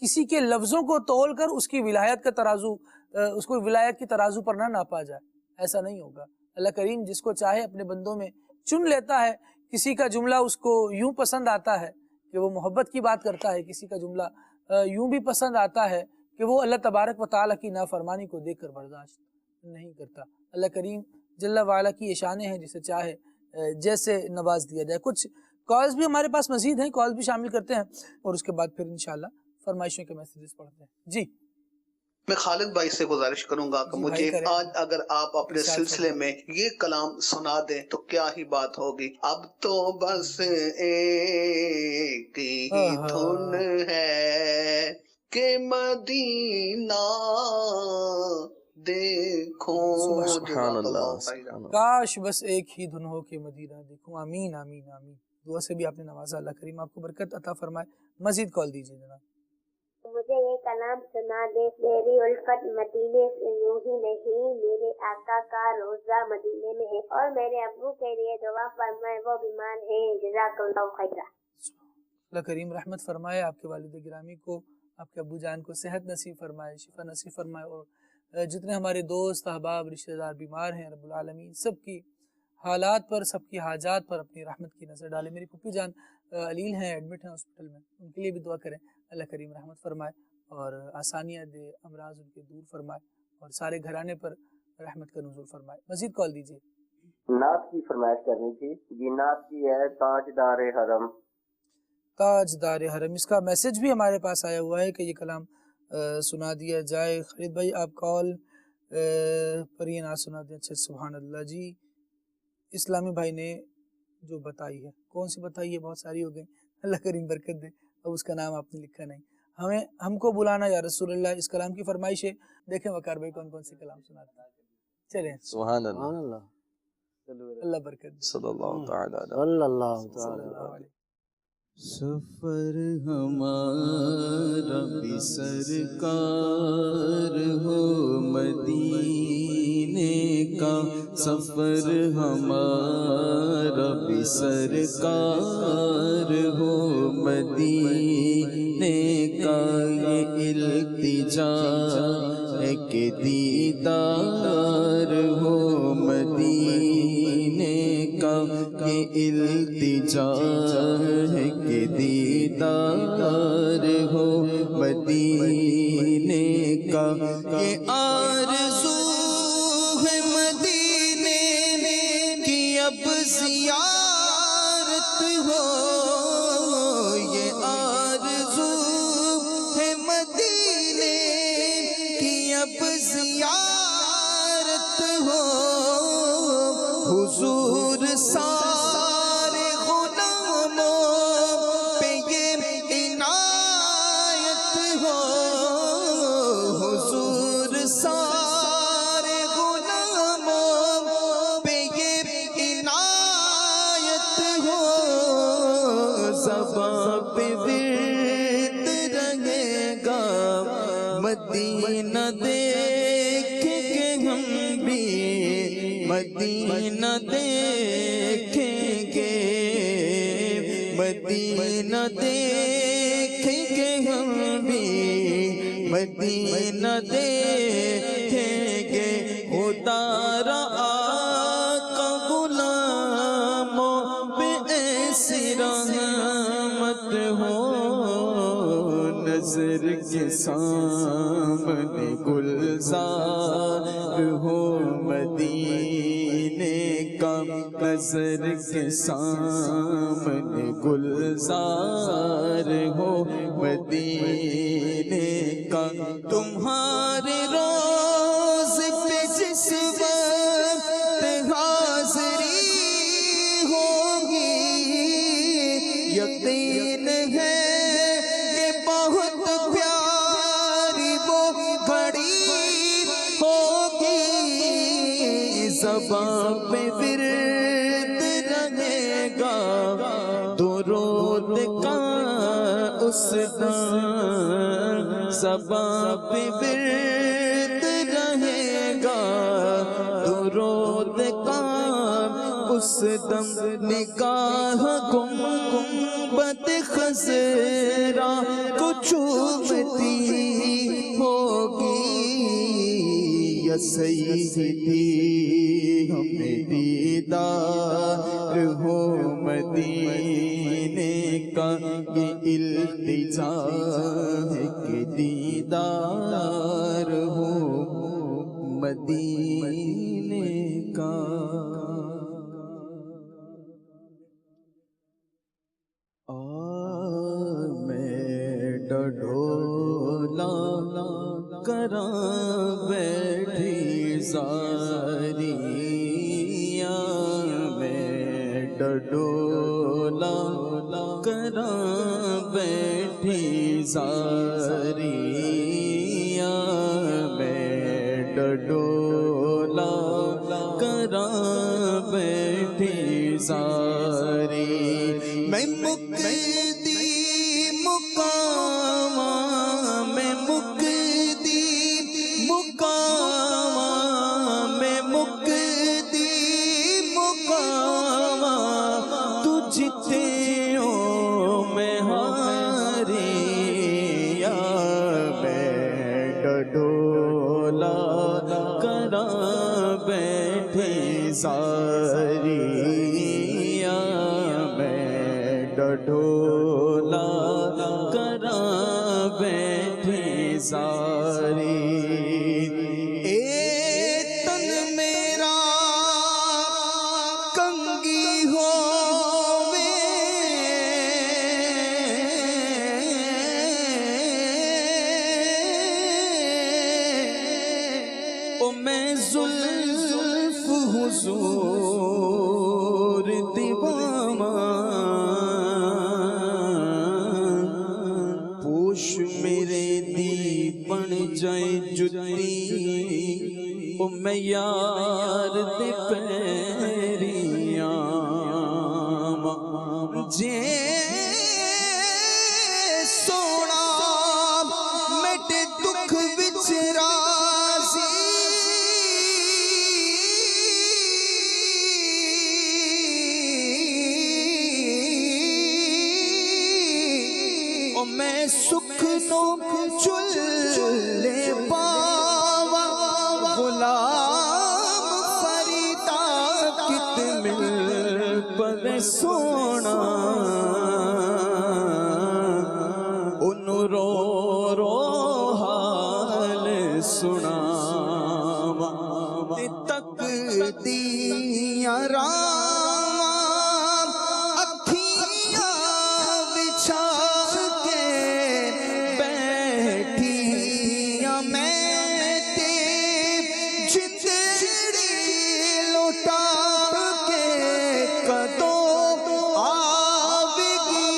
کسی کے لفظوں کو تول کر اس کی ولایت کا ترازو اس کو ولایت کی ترازو پر نہ ناپا جائے، ایسا نہیں ہوگا۔ اللہ کریم جس کو چاہے اپنے بندوں میں چن لیتا ہے۔ کسی کا جملہ اس کو یوں پسند آتا ہے کہ وہ محبت کی بات کرتا ہے، کسی کا جملہ یوں بھی پسند آتا ہے کہ وہ اللہ تبارک و تعالیٰ کی نافرمانی کو دیکھ کر برداشت نہیں کرتا۔ اللہ کریم جل وعلا کی یہ شانیں ہیں، جسے چاہے جیسے نواز دیا جائے۔ کچھ کالز بھی ہمارے پاس مزید ہیں، کالز بھی شامل کرتے ہیں اور اس کے بعد پھر انشاءاللہ فرمائشوں کے میسیجز پڑھتے ہیں۔ جی میں خالد بھائی سے گزارش کروں گا کہ مجھے آج اگر آپ اپنے سلسلے میں یہ کلام سنا دیں تو کیا ہی بات ہوگی۔ اب تو بس ایک ہی دھن ہے کہ مدینہ دیکھوں۔ سبحان اللہ، کاش بس ایک ہی دھن ہو کہ مدینہ دیکھوں۔ آمین آمین آمین۔ دعا سے بھی آپ نے نوازا، اللہ کریم آپ کو برکت عطا فرمائے۔ مزید کال دیجیے جناب۔ مجھے یہ کلام سنا دے، میری الفت مدینے سے یوں ہی نہیں، میرے آقا کا روزہ مدینے میں ہے، اور میرے ابو کے لیے دعا فرمائے، وہ بیمار ہیں، جزاک اللہ خیرہ۔ اللہ کریم رحمت فرمائے آپ کے والد گرامی کو، آپ کے ابو جان کو صحت نصیب فرمائے، شفا نصیب فرمائے، اور جتنے ہمارے دوست احباب رشتہ دار بیمار ہیں رب العالمین سب کی حالات پر، سب کی حاجات پر اپنی رحمت کی نظر ڈالے۔ میری پھپھی جان علیل ہیں، ایڈمٹ ہیں ہاسپٹل میں، ان کے لیے بھی دعا کریں، اللہ کریم رحمت فرمائے اور آسانیاں دے، امراض ان کے دور فرمائے اور سارے گھرانے پر رحمت کا نزول فرمائے۔ مزید کال دیجیے۔ نعت کی فرمائش کرنی تھی، یہ نعت کی ہے تاجدار حرم۔ تاجدار حرم، اس کا میسج بھی ہمارے پاس آیا ہوا ہے کہ یہ کلام سنا دیا جائے۔ خالد بھائی آپ کال پر یہ نعت سنا دیں۔ اچھا سبحان اللہ جی، اسلامی بھائی نے جو بتائی ہے، کون سی بتائی ہے؟ بہت ساری ہو گئی، اللہ کریم برکت دے۔ اب اس کا نام آپ نے لکھا نہیں، ہم کو بلانا یا رسول اللہ، اس کلام کی فرمائش ہے۔ دیکھیں وقار بھائی کون کون سے کلام سناتے ہیں، چلیں۔ سبحان اللہ، اللہ برکت صلی اللہ تعالی صلی اللہ تعالی۔ سفر ہمارا بھی سرکار ہو مدینے کا، سفر ہمارا بھی سرکار ہو مدینے کا، یہ التجا ہے کہ دیدار ہو مدینے کا، یہ التجا ہے کہ دیدار ہو مدینے کا، یہ آرزو ہے مدینے کی اب زیارت ہو، یہ آرزو ہے مدینے کی اب زیارت ہو، حضور سارے غلاموں پہ یہ عنایت ہو، حضور سارے غلاموں پہ یہ عنایت ہو، زباں پہ ورد رہے گا مدینہ دیکھیں گے ہم بھی، مدینہ دیکھیں گے، مدینہ دیکھیں گے ہم بھی، مدینہ دیکھیں گے، خدا را آقا غلاموں پہ ایسی رحمت ہو، نظر کے سامنے گلزار ہو مدینے کا، نظر کے سامنے گلزار ہو مدینے کا، تمہارے روز پہ جس وقت حاضری ہوگی، یقین ہے کہ بہت پیاری وہ گھڑی ہوگی، زبان پہ ورد رہے گا درود کا اس دم، زبان پہ ورد رہے گا درود کا اس دم نگاہ گنبد خضرا کو چومتی ہوگی یا سیدی ہمیں دیدار ہو مدینے کا یہ التجا ہے کہ دیدار ہو مدینے کا. میں ڈھولا کراں بیٹھی زاریاں میں ڈھولا کراں بیٹھی زاریاں میں ڈھولا کراں بیٹھی زاری میں مقدی مقام میں مقدی مقام میں مقدی مقام تجھتے ہو میں ہاریا میں ڈھولا کراں بیٹھے زاریاں میں ڈھولا کراں بیٹھے زاری اے تن میرا کنگی ہووے او میں زلف حضور دیواما پوش میرے دی بن جائے جتی او میں یار دے پیریاں جے سونا میٹے دکھ وچ راضی او میں سکھ نو چلے پاوا غلام فریدا کت مل پر سونا انو رو رو حال سنا تک دیاں رام اکھیاں بچھا کے بیٹھیاں میں تے جتڑی لوٹا کے کدوں آوے گی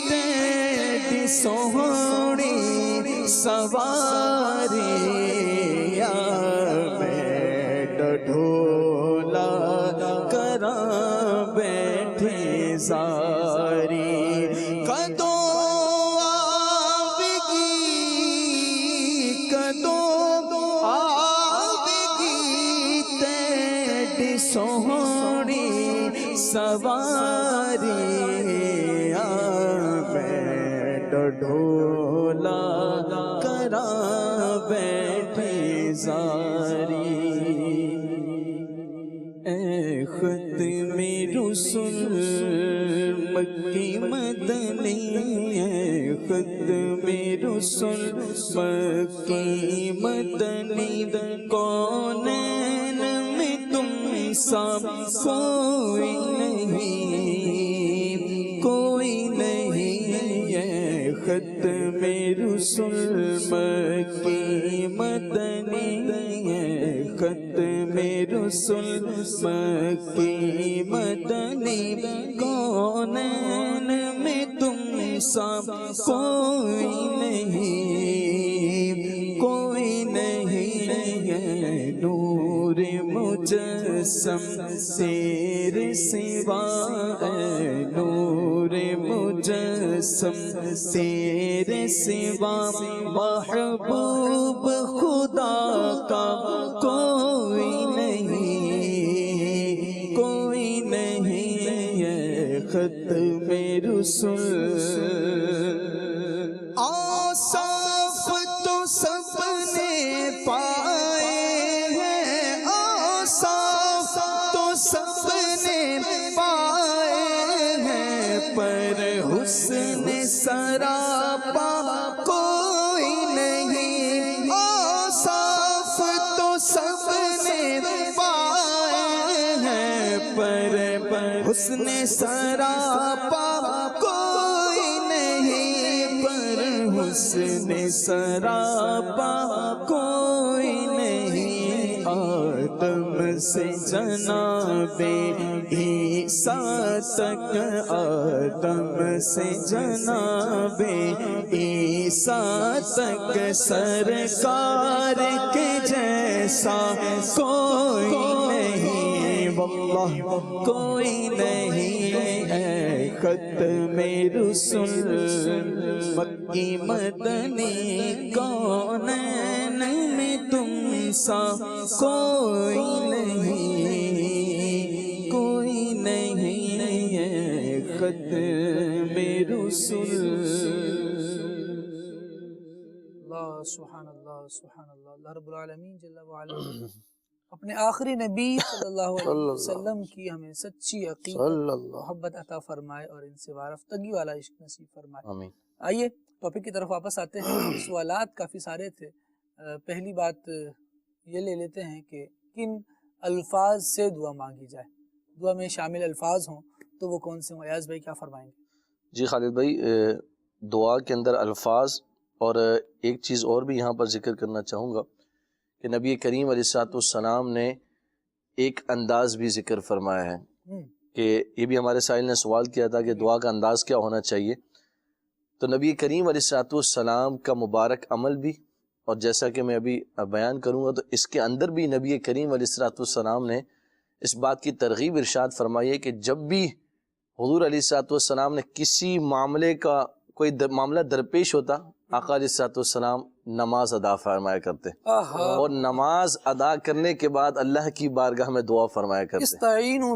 تیری سوہنی سواریاں میں ڈھولا کراں بیٹھے زاری کدوں آوے گی تیری سوہنی سواریاں میں ڈھولا کراں بیٹھے زاری اے ختم رسل مکی مدنی اے ختم رسل مکی مدنی کونین میں تم سا کوئی نہیں اے ختم رسل مکی مدنی اے ختم رسل مکی مدنی کونین میں تم سا کوئی نہیں ہے نور مجسم تیرے سوا ہے نور مجسم تیرے سوا محبوب خدا خدا کا کوئی نہیں، کوئی نہیں یہ ختم رسول۔ اوصاف تو سب نے پائے ہیں، اوصاف تو سب نے پائے ہیں، پر حسن سراپا کوئی نہیں۔ اوصاف تو سب نے پائے ہیں، پر حسن سراپا کوئی نہیں، پر حسن سراپا کوئی نہیں۔ آدم سے جناب عیسیٰ تک، آدم سے جناب عیسیٰ تک، سرکار کے جیسا کوئی نہیں، واللہ کوئی نہیں ہے ختم رسول۔ مکی مدنی کونین میں تم سا کوئی نہیں، کوئی نہیں ہے ختم رسول۔ اللہ سبحان اللہ سبحان اللہ۔ اللہ رب العالمین جل وعلا اپنے آخری نبی صلی اللہ علیہ وسلم کی ہمیں سچی عقیدت محبت عطا فرمائے اور ان سے وارفتگی والا عشق نصیب فرمائے، آمین۔ آئیے ٹاپک کی طرف واپس آتے ہیں۔ سوالات کافی سارے تھے۔ پہلی بات یہ لے لیتے ہیں کہ کن الفاظ سے دعا مانگی جائے، دعا میں شامل الفاظ ہوں تو وہ کون سے ہوں؟ ایاز بھائی کیا فرمائیں گے؟ جی خالد بھائی، دعا کے اندر الفاظ، اور ایک چیز اور بھی یہاں پر ذکر کرنا چاہوں گا کہ نبی کریم علیہ السلام نے ایک انداز بھی ذکر فرمایا ہے، کہ یہ بھی ہمارے سائل نے سوال کیا تھا کہ دعا کا انداز کیا ہونا چاہیے، تو نبی کریم علیہ السلام کا مبارک عمل بھی، اور جیسا کہ میں ابھی بیان کروں گا، تو اس کے اندر بھی نبی کریم علیہ السلام نے اس بات کی ترغیب ارشاد فرمائی ہے کہ جب بھی حضور علیہ السلام نے کسی معاملے کا کوئی معاملہ درپیش ہوتا، آقا علیہ السلام نماز ادا فرمایا کرتے، اور نماز ادا کرنے کے بعد اللہ کی بارگاہ میں دعا فرمایا کرتے، استعینوا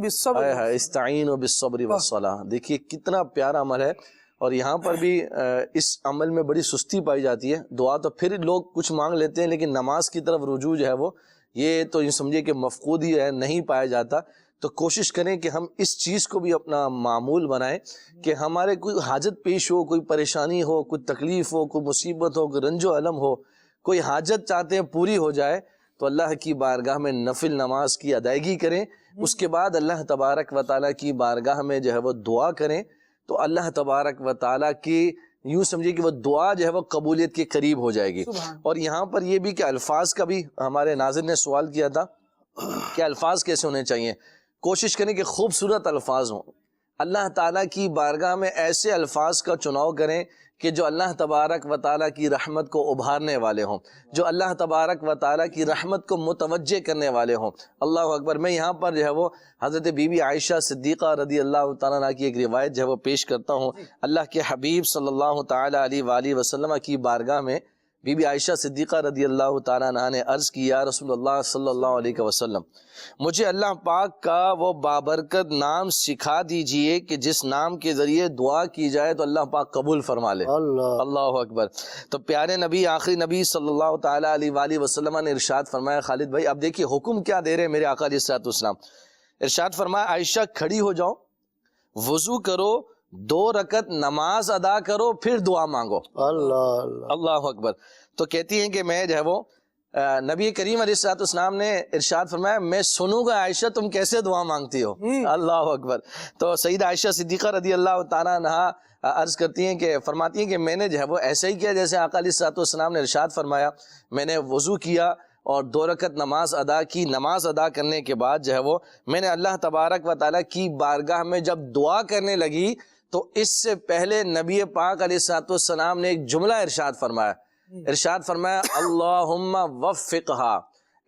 بالصبر والصلاۃ۔ دیکھیے کتنا پیارا عمل ہے، اور یہاں پر بھی اس عمل میں بڑی سستی پائی جاتی ہے۔ دعا تو پھر لوگ کچھ مانگ لیتے ہیں، لیکن نماز کی طرف رجوع جو ہے وہ یہ تو یہ سمجھے کہ مفقود ہی ہے، نہیں پایا جاتا۔ تو کوشش کریں کہ ہم اس چیز کو بھی اپنا معمول بنائیں کہ ہمارے کوئی حاجت پیش ہو، کوئی پریشانی ہو، کوئی تکلیف ہو، کوئی مصیبت ہو، کوئی رنج و علم ہو، کوئی حاجت چاہتے ہیں پوری ہو جائے، تو اللہ کی بارگاہ میں نفل نماز کی ادائیگی کریں، اس کے بعد اللہ تبارک و تعالیٰ کی بارگاہ میں جو ہے وہ دعا کریں، تو اللہ تبارک و تعالیٰ کی یوں سمجھے کہ وہ دعا جو ہے وہ قبولیت کے قریب ہو جائے گی۔ اور یہاں پر یہ بھی کہ الفاظ کا بھی ہمارے ناظر نے سوال کیا تھا کہ الفاظ کیسے ہونے چاہیے۔ کوشش کریں کہ خوبصورت الفاظ ہوں، اللہ تعالیٰ کی بارگاہ میں ایسے الفاظ کا چناؤ کریں کہ جو اللہ تبارک و تعالیٰ کی رحمت کو ابھارنے والے ہوں، جو اللہ تبارک و تعالیٰ کی رحمت کو متوجہ کرنے والے ہوں۔ اللہ اکبر۔ میں یہاں پر جو ہے وہ حضرت بی بی عائشہ صدیقہ رضی اللہ تعالیٰ عنہ کی ایک روایت جو ہے وہ پیش کرتا ہوں۔ اللہ کے حبیب صلی اللہ تعالیٰ علیہ وآلہ وسلم کی بارگاہ میں بی بی عائشہ صدیقہ رضی اللہ تعالیٰ عنہ نے عرض کی، یا رسول اللہ صلی اللہ علیہ وسلم، مجھے اللہ پاک کا وہ بابرکت نام سکھا دیجئے کہ جس نام کے ذریعے دعا کی جائے تو اللہ پاک قبول فرما لے۔ اللہ اکبر۔ تو پیارے نبی، آخری نبی صلی اللہ تعالیٰ علیہ وآلہ وسلم نے ارشاد فرمایا، خالد بھائی اب دیکھیے حکم کیا دے رہے میرے آقا علیہ السلام، ارشاد فرمایا عائشہ کھڑی ہو جاؤ، وضو کرو، 2 رکعت نماز ادا کرو، پھر دعا مانگو۔ اللہ اکبر۔ تو کہتی ہیں کہ میں جو ہے وہ نبی کریم علیہ السلام نے ارشاد فرمایا، میں سنوں گا عائشہ تم کیسے دعا مانگتی ہو۔ اللہ اکبر۔ تو سیدہ عائشہ صدیقہ رضی اللہ تعالیٰ عنہ عرض کرتی ہیں کہ فرماتی ہیں کہ میں نے جو ہے وہ ایسا ہی کیا جیسے آقا علیہ السلام نے ارشاد فرمایا، میں نے وضو کیا اور 2 رکعت نماز ادا کی۔ نماز ادا کرنے کے بعد جو ہے وہ میں نے اللہ تبارک و تعالیٰ کی بارگاہ میں جب دعا کرنے لگی تو اس سے پہلے نبی پاک علیہ السلام نے ایک جملہ ارشاد فرمایا، اللہم وفقہا،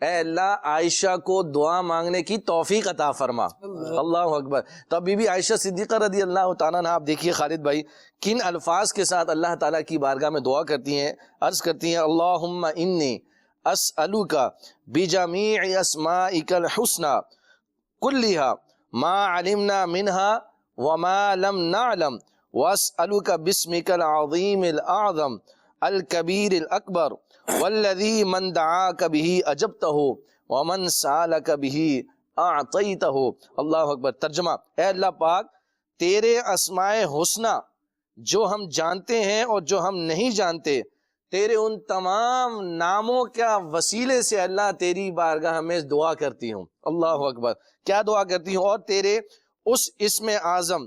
اے اللہ عائشہ کو دعا مانگنے کی توفیق عطا فرما۔ اللہ اکبر۔ تو بی بی عائشہ صدیقہ رضی اللہ تعالیٰ عنہ، آپ دیکھیے خالد بھائی کن الفاظ کے ساتھ اللہ تعالیٰ کی بارگاہ میں دعا کرتی ہیں، عرض کرتی ہیں اللہم انی اسألک بجمیع اسمائک الحسنى کلھا ما علمنا منها وما لم نعلم واسألک باسمک العظیم الاعظم الکبیر الاکبر والذی من دعاک به اجبتہ ومن سالک به اعطیتہ۔ اللہ اکبر۔ ترجمہ، اے اللہ پاک تیرے اسماء حسنہ جو ہم جانتے ہیں اور جو ہم نہیں جانتے، تیرے ان تمام ناموں کا وسیلے سے اللہ تیری بارگاہ میں دعا کرتی ہوں۔ اللہ اکبر۔ کیا دعا کرتی ہوں؟ اور تیرے اس اسم اعظم،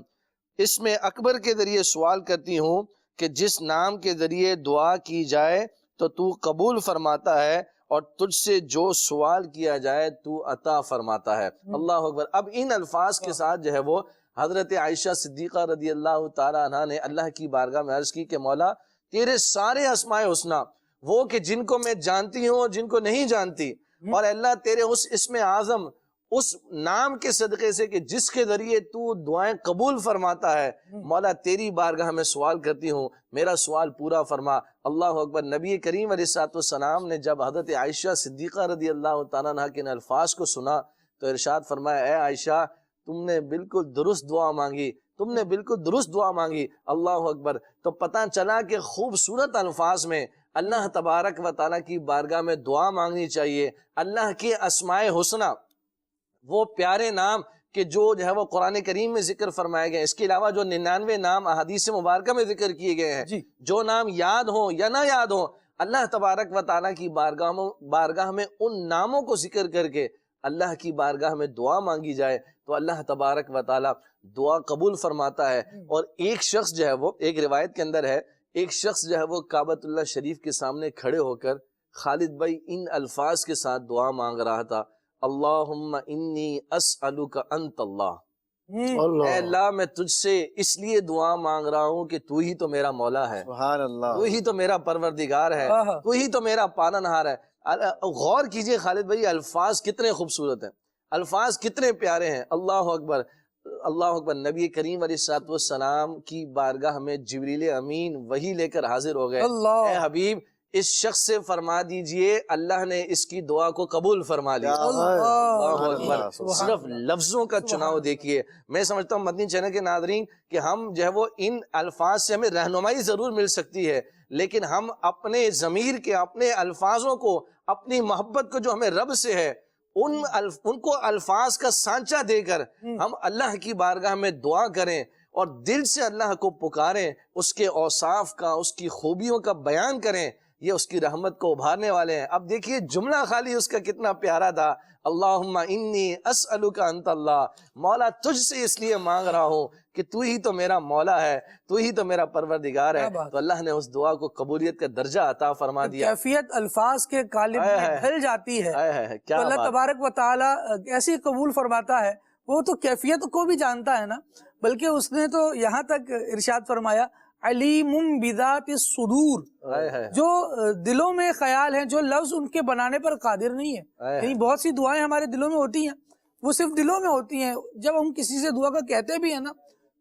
اسم اکبر کے ذریعے سوال کرتی ہوں کہ جس نام کے ذریعے دعا کی جائے تو تو قبول فرماتا ہے، اور تجھ سے جو سوال کیا جائے تو عطا فرماتا ہے۔ اللہ اکبر۔ اب ان الفاظ کے ساتھ جو ہے وہ حضرت عائشہ صدیقہ رضی اللہ تعالیٰ عنہ نے اللہ کی بارگاہ میں عرض کی کہ مولا تیرے سارے اسماء حسنہ، وہ کہ جن کو میں جانتی ہوں اور جن کو نہیں جانتی، اور اللہ تیرے اس اسم اعظم، اس نام کے صدقے سے کہ جس کے ذریعے تو دعائیں قبول فرماتا ہے، مولا تیری بارگاہ میں سوال کرتی ہوں، میرا سوال پورا فرما۔ اللہ اکبر۔ نبی کریم علیہ السلام نے جب حضرت عائشہ صدیقہ رضی اللہ تعالیٰ عنہ کے ان الفاظ کو سنا تو ارشاد فرمایا، اے عائشہ تم نے بالکل درست دعا مانگی، تم نے بالکل درست دعا مانگی۔ اللہ اکبر۔ تو پتہ چلا کہ خوبصورت الفاظ میں اللہ تبارک و تعالیٰ کی بارگاہ میں دعا مانگنی چاہیے۔ اللہ کے اسماء حسنہ، وہ پیارے نام کہ جو ہے وہ قرآن کریم میں ذکر فرمائے گئے، اس کے علاوہ جو 99 نام احادیث مبارکہ میں ذکر کیے گئے ہیں، جو نام یاد ہوں یا نہ یاد ہوں، اللہ تبارک و تعالیٰ کی بارگاہ میں ان ناموں کو ذکر کر کے اللہ کی بارگاہ میں دعا مانگی جائے تو اللہ تبارک و تعالیٰ دعا قبول فرماتا ہے۔ اور ایک شخص جو ہے وہ، ایک روایت کے اندر ہے، ایک شخص جو ہے وہ کعبۃ اللہ شریف کے سامنے کھڑے ہو کر خالد بھائی ان الفاظ کے ساتھ دعا مانگ رہا تھا، اللہم انی اسألک انت اللہ، اے اللہ میں تجھ سے اس لیے دعا مانگ رہا ہوں کہ تو ہی تو میرا مولا ہے، سبحان اللہ، تو ہی تو میرا پروردگار ہے، تو ہی تو میرا پالنہار ہے۔ غور کیجئے خالد بھائی، الفاظ کتنے خوبصورت ہیں، الفاظ کتنے پیارے ہیں۔ اللہ اکبر، اللہ اکبر۔ نبی کریم علیہ السلام کی بارگاہ میں جبریل امین وحی لے کر حاضر ہو گئے، اے حبیب اس شخص سے فرما دیجئے اللہ نے اس کی دعا کو قبول فرما لیا۔ اللہ اکبر۔ صرف لفظوں کا چناؤ دیکھیے۔ میں سمجھتا ہوں مدنی چینل کے ناظرین کہ ہم جو ہے وہ ان الفاظ سے ہمیں رہنمائی ضرور مل سکتی ہے، لیکن ہم اپنے ضمیر کے، اپنے الفاظوں کو، اپنی محبت کو جو ہمیں رب سے ہے، ان کو الفاظ کا سانچہ دے کر ہم اللہ کی بارگاہ میں دعا کریں اور دل سے اللہ کو پکاریں، اس کے اوصاف کا، اس کی خوبیوں کا بیان کریں، یہ اس کی رحمت کو ابھارنے والے ہیں۔ اب دیکھیے جملہ خالی اس کا کتنا پیارا تھا، اللہم انی اسألک انت اللہ، مولا تجھ سے اس لیے مانگ رہا ہوں کہ تو ہی تو میرا مولا ہے، تو ہی تو میرا پروردگار ہے۔ تو اللہ نے اس دعا کو قبولیت کا درجہ عطا فرما دیا۔ کیفیت الفاظ کے قالب میں ڈھل جاتی ہے تو اللہ تبارک و تعالیٰ ایسی قبول فرماتا ہے۔ وہ تو کیفیت کو بھی جانتا ہے نا، بلکہ اس نے تو یہاں تک ارشاد فرمایا علیم بذات الصدور، جو دلوں میں خیال ہیں، جو لفظ ان کے بنانے پر قادر نہیں ہے۔ یعنی بہت سی دعائیں ہمارے دلوں میں ہوتی ہیں، وہ صرف دلوں میں ہوتی ہیں، جب ہم کسی سے دعا کا کہتے بھی ہیں نا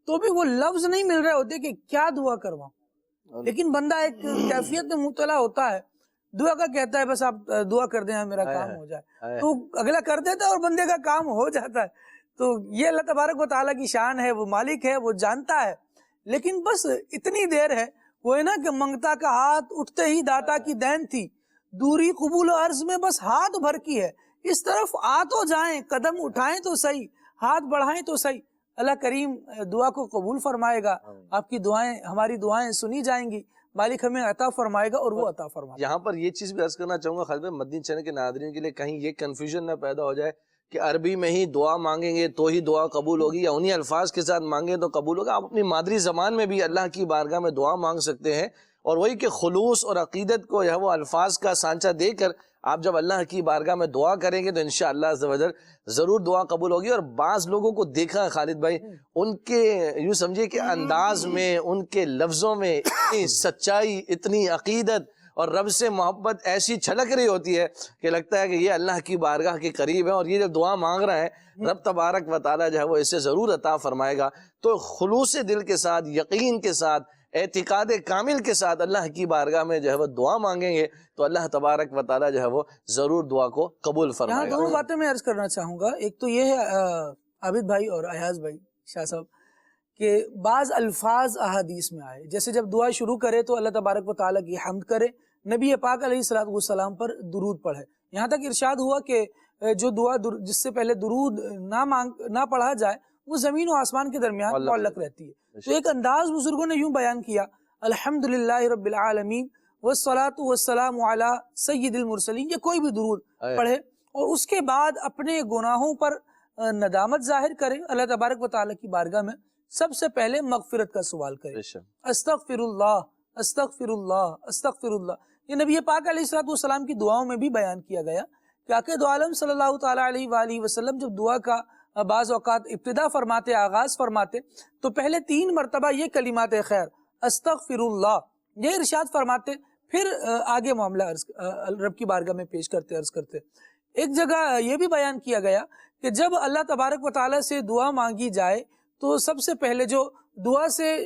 تو بھی وہ لفظ نہیں مل رہے ہوتے کہ کیا دعا کرواؤں۔ لیکن بندہ ایک کیفیت میں مبتلا ہوتا ہے، دعا کا کہتا ہے بس آپ دعا کر دیں میرا کام ہو جائے، تو اگلا کر دیتا ہے اور بندے کا کام ہو جاتا ہے۔ تو یہ اللہ تبارک و تعالیٰ کی شان ہے، وہ مالک ہے، وہ جانتا ہے، لیکن بس اتنی دیر ہے، وہ ہے نا کہ منگتا کا ہاتھ اٹھتے ہی داتا کی دین تھی، دوری قبول و عرض میں بس ہاتھ بھر کی ہے، اس طرف آ تو جائیں، قدم اٹھائیں تو صحیح، ہاتھ بڑھائیں تو صحیح۔ اللہ کریم دعا کو قبول فرمائے گا، آپ کی دعائیں، ہماری دعائیں سنی جائیں گی، مالک ہمیں عطا فرمائے گا اور وہ عطا فرمائے گا۔ یہاں پر یہ چیز بھی عرض کرنا چاہوں گا خالد بھائی، مدنی چینل کے ناظرین کے لیے کہیں یہ کنفیوژن نہ پیدا ہو جائے کہ عربی میں ہی دعا مانگیں گے تو ہی دعا قبول ہوگی، یا انہی الفاظ کے ساتھ مانگیں تو قبول ہوگا۔ آپ اپنی مادری زبان میں بھی اللہ کی بارگاہ میں دعا مانگ سکتے ہیں، اور وہی کہ خلوص اور عقیدت کو وہ الفاظ کا سانچہ دے کر آپ جب اللہ کی بارگاہ میں دعا کریں گے تو انشاءاللہ عز و جل ضرور دعا قبول ہوگی۔ اور بعض لوگوں کو دیکھا خالد بھائی، ان کے یوں سمجھے کہ انداز میں، ان کے لفظوں میں اتنی سچائی، اتنی عقیدت اور رب سے محبت ایسی چھلک رہی ہوتی ہے کہ لگتا ہے کہ یہ اللہ کی بارگاہ کے قریب ہے، اور یہ جب دعا مانگ رہا ہے رب تبارک و تعالیٰ جو ہے وہ اسے ضرور عطا فرمائے گا۔ تو خلوص دل کے ساتھ، یقین کے ساتھ اعتقاد کامل کے ساتھ اللہ کی بارگاہ میں جو ہے وہ دعا مانگیں گے تو اللہ تبارک و تعالیٰ جو ہے وہ ضرور دعا کو قبول فرمائے گا۔ یہاں دو باتیں میں عرض کرنا چاہوں گا، ایک تو یہ ہے عابد بھائی اور ایاز بھائی شاہ صاحب کہ بعض الفاظ احادیث میں آئے، جیسے جب دعا شروع کرے تو اللہ تبارک و تعالیٰ کی حمد کرے، نبی پاک علیہ الصلوۃ والسلام پر درود پڑھے۔ یہاں تک ارشاد ہوا کہ جو دعا جس سے پہلے درود نہ پڑھا جائے وہ زمین و آسمان کے درمیان معلق رہتی ہے۔ تو ایک انداز بزرگوں نے یوں بیان کیا، الحمدللہ رب العالمین والصلاۃ والسلام علی سید المرسلین، یہ کوئی بھی درود پڑھے اور اس کے بعد اپنے گناہوں پر ندامت ظاہر کرے، اللہ تبارک و تعالیٰ کی بارگاہ میں سب سے پہلے مغفرت کا سوال کرے، استغفر اللہ استغفر اللہ استغفر اللہ۔ یہ نبی پاک علیہ الصلوۃ والسلام کی دعاؤں میں بھی بیان کیا گیا کہ آقا دو عالم صلی اللہ تعالیٰ علیہ وآلہ وسلم جب دعا کا بعض اوقات ابتدا فرماتے، آغاز فرماتے تو پہلے 3 مرتبہ یہ کلمات خیر استغفر اللہ یہ ارشاد فرماتے، پھر آگے معاملہ رب کی بارگاہ میں پیش کرتے عرض کرتے۔ ایک جگہ یہ بھی بیان کیا گیا کہ جب اللہ تبارک و تعالیٰ سے دعا مانگی جائے تو سب سے پہلے جو دعا سے